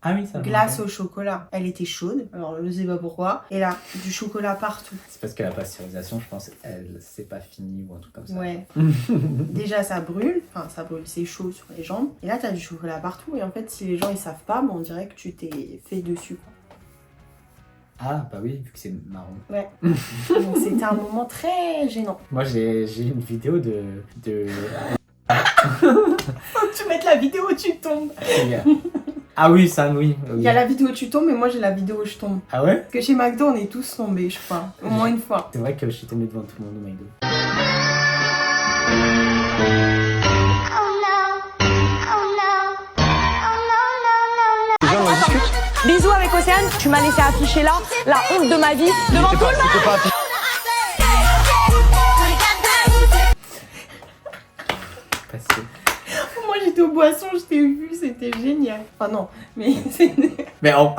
[SPEAKER 1] Ah oui, ça.
[SPEAKER 2] Glace au chocolat. Elle était chaude, alors je sais pas pourquoi. Et là, du chocolat partout.
[SPEAKER 1] C'est parce que la pasteurisation, je pense, elle, c'est pas fini ou un truc comme ça.
[SPEAKER 2] Ouais. Déjà, ça brûle. Enfin, ça brûle, c'est chaud sur les jambes. Et là, t'as du chocolat partout. Et en fait, si les gens ils savent pas, on dirait que tu t'es fait dessus.
[SPEAKER 1] Ah, bah oui, vu que c'est marron.
[SPEAKER 2] Ouais. Donc c'était un moment très gênant.
[SPEAKER 1] Moi, j'ai une vidéo de...
[SPEAKER 2] Faut que tu mettes la vidéo où tu tombes.
[SPEAKER 1] Ah oui, ça, oui.
[SPEAKER 2] Il y a la vidéo où tu tombes, mais moi j'ai la vidéo où je tombe.
[SPEAKER 1] Ah ouais?
[SPEAKER 2] Parce que chez McDo, on est tous tombés, je crois. Au moins une fois.
[SPEAKER 1] C'est vrai que je suis tombé devant tout le monde au McDo.
[SPEAKER 3] Bisous avec Océane, tu m'as laissé afficher là, la honte de ma vie, devant tout le monde.
[SPEAKER 1] Passé.
[SPEAKER 2] Moi j'étais au boisson, je t'ai vu, c'était génial. Enfin non, mais c'est...
[SPEAKER 1] Mais en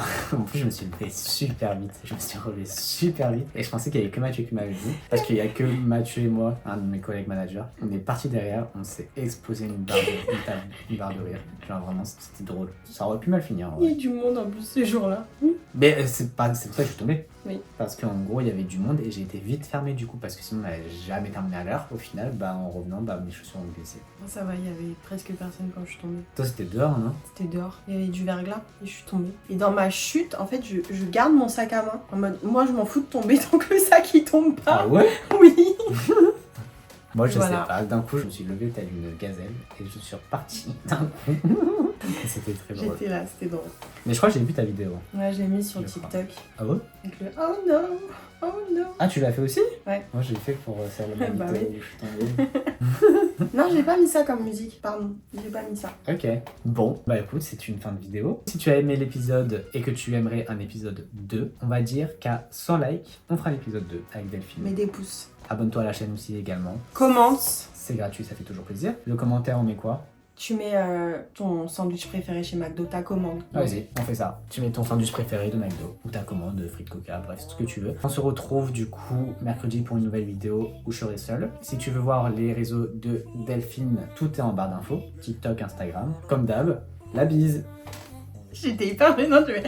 [SPEAKER 1] plus, je me suis levé super vite. Je me suis relevé super vite. Et je pensais qu'il y avait que Mathieu qui m'avait vu. Parce qu'il y a que Mathieu et moi, un de mes collègues managers. On est parti derrière, on s'est explosé une barre de rire. Genre vraiment, c'était drôle. Ça aurait pu mal finir. En
[SPEAKER 2] Il y
[SPEAKER 1] vrai.
[SPEAKER 2] a du monde en plus ce jour-là.
[SPEAKER 1] Mais c'est pour ça que je suis tombé.
[SPEAKER 2] Oui.
[SPEAKER 1] Parce qu'en gros, il y avait du monde et j'ai été vite fermé du coup. Parce que sinon, on n'avait jamais terminé à l'heure. Au final, bah, en revenant, bah, mes chaussures ont glissé.
[SPEAKER 2] Ça va, il y avait presque personne quand je suis tombée.
[SPEAKER 1] Toi, c'était dehors, non?
[SPEAKER 2] C'était dehors. Il y avait du verglas et je suis tombée. Et dans ma chute, en fait, je garde mon sac à main. En mode, moi, je m'en fous de tomber tant que le sac il tombe pas.
[SPEAKER 1] Ah ouais?
[SPEAKER 2] Oui.
[SPEAKER 1] Moi, je
[SPEAKER 2] Voilà.
[SPEAKER 1] sais pas. D'un coup, je me suis levé telle une gazelle et je suis reparti d'un coup. Et c'était très drôle.
[SPEAKER 2] J'étais là, c'était drôle.
[SPEAKER 1] Mais je crois que j'ai vu ta vidéo.
[SPEAKER 2] Ouais, je l'ai mis sur
[SPEAKER 1] Je
[SPEAKER 2] TikTok.
[SPEAKER 1] Ah ouais?
[SPEAKER 2] Avec le oh non, oh non.
[SPEAKER 1] Ah, tu l'as fait aussi?
[SPEAKER 2] Ouais.
[SPEAKER 1] Moi, j'ai fait pour faire le
[SPEAKER 2] Bah
[SPEAKER 1] vidéo
[SPEAKER 2] oui.
[SPEAKER 1] où je suis tombé.
[SPEAKER 2] Non, j'ai pas mis ça comme musique, pardon. J'ai pas mis ça.
[SPEAKER 1] Ok. Bon, bah écoute, c'est une fin de vidéo. Si tu as aimé l'épisode et que tu aimerais un épisode 2, on va dire qu'à 100 likes, on fera l'épisode 2 avec Delphine.
[SPEAKER 2] Mets des pouces.
[SPEAKER 1] Abonne-toi à la chaîne aussi également.
[SPEAKER 2] Commente.
[SPEAKER 1] C'est gratuit, ça fait toujours plaisir. Le commentaire, on met quoi?
[SPEAKER 2] Tu mets ton sandwich préféré chez McDo, ta commande.
[SPEAKER 1] Vas-y, on fait ça. Tu mets ton sandwich préféré de McDo ou ta commande de frites Coca, bref, ce que tu veux. On se retrouve du coup mercredi pour une nouvelle vidéo où je serai seul. Si tu veux voir les réseaux de Delphine, tout est en barre d'infos. TikTok, Instagram. Comme d'hab, la bise.
[SPEAKER 2] J'étais hyper gênante, je vais...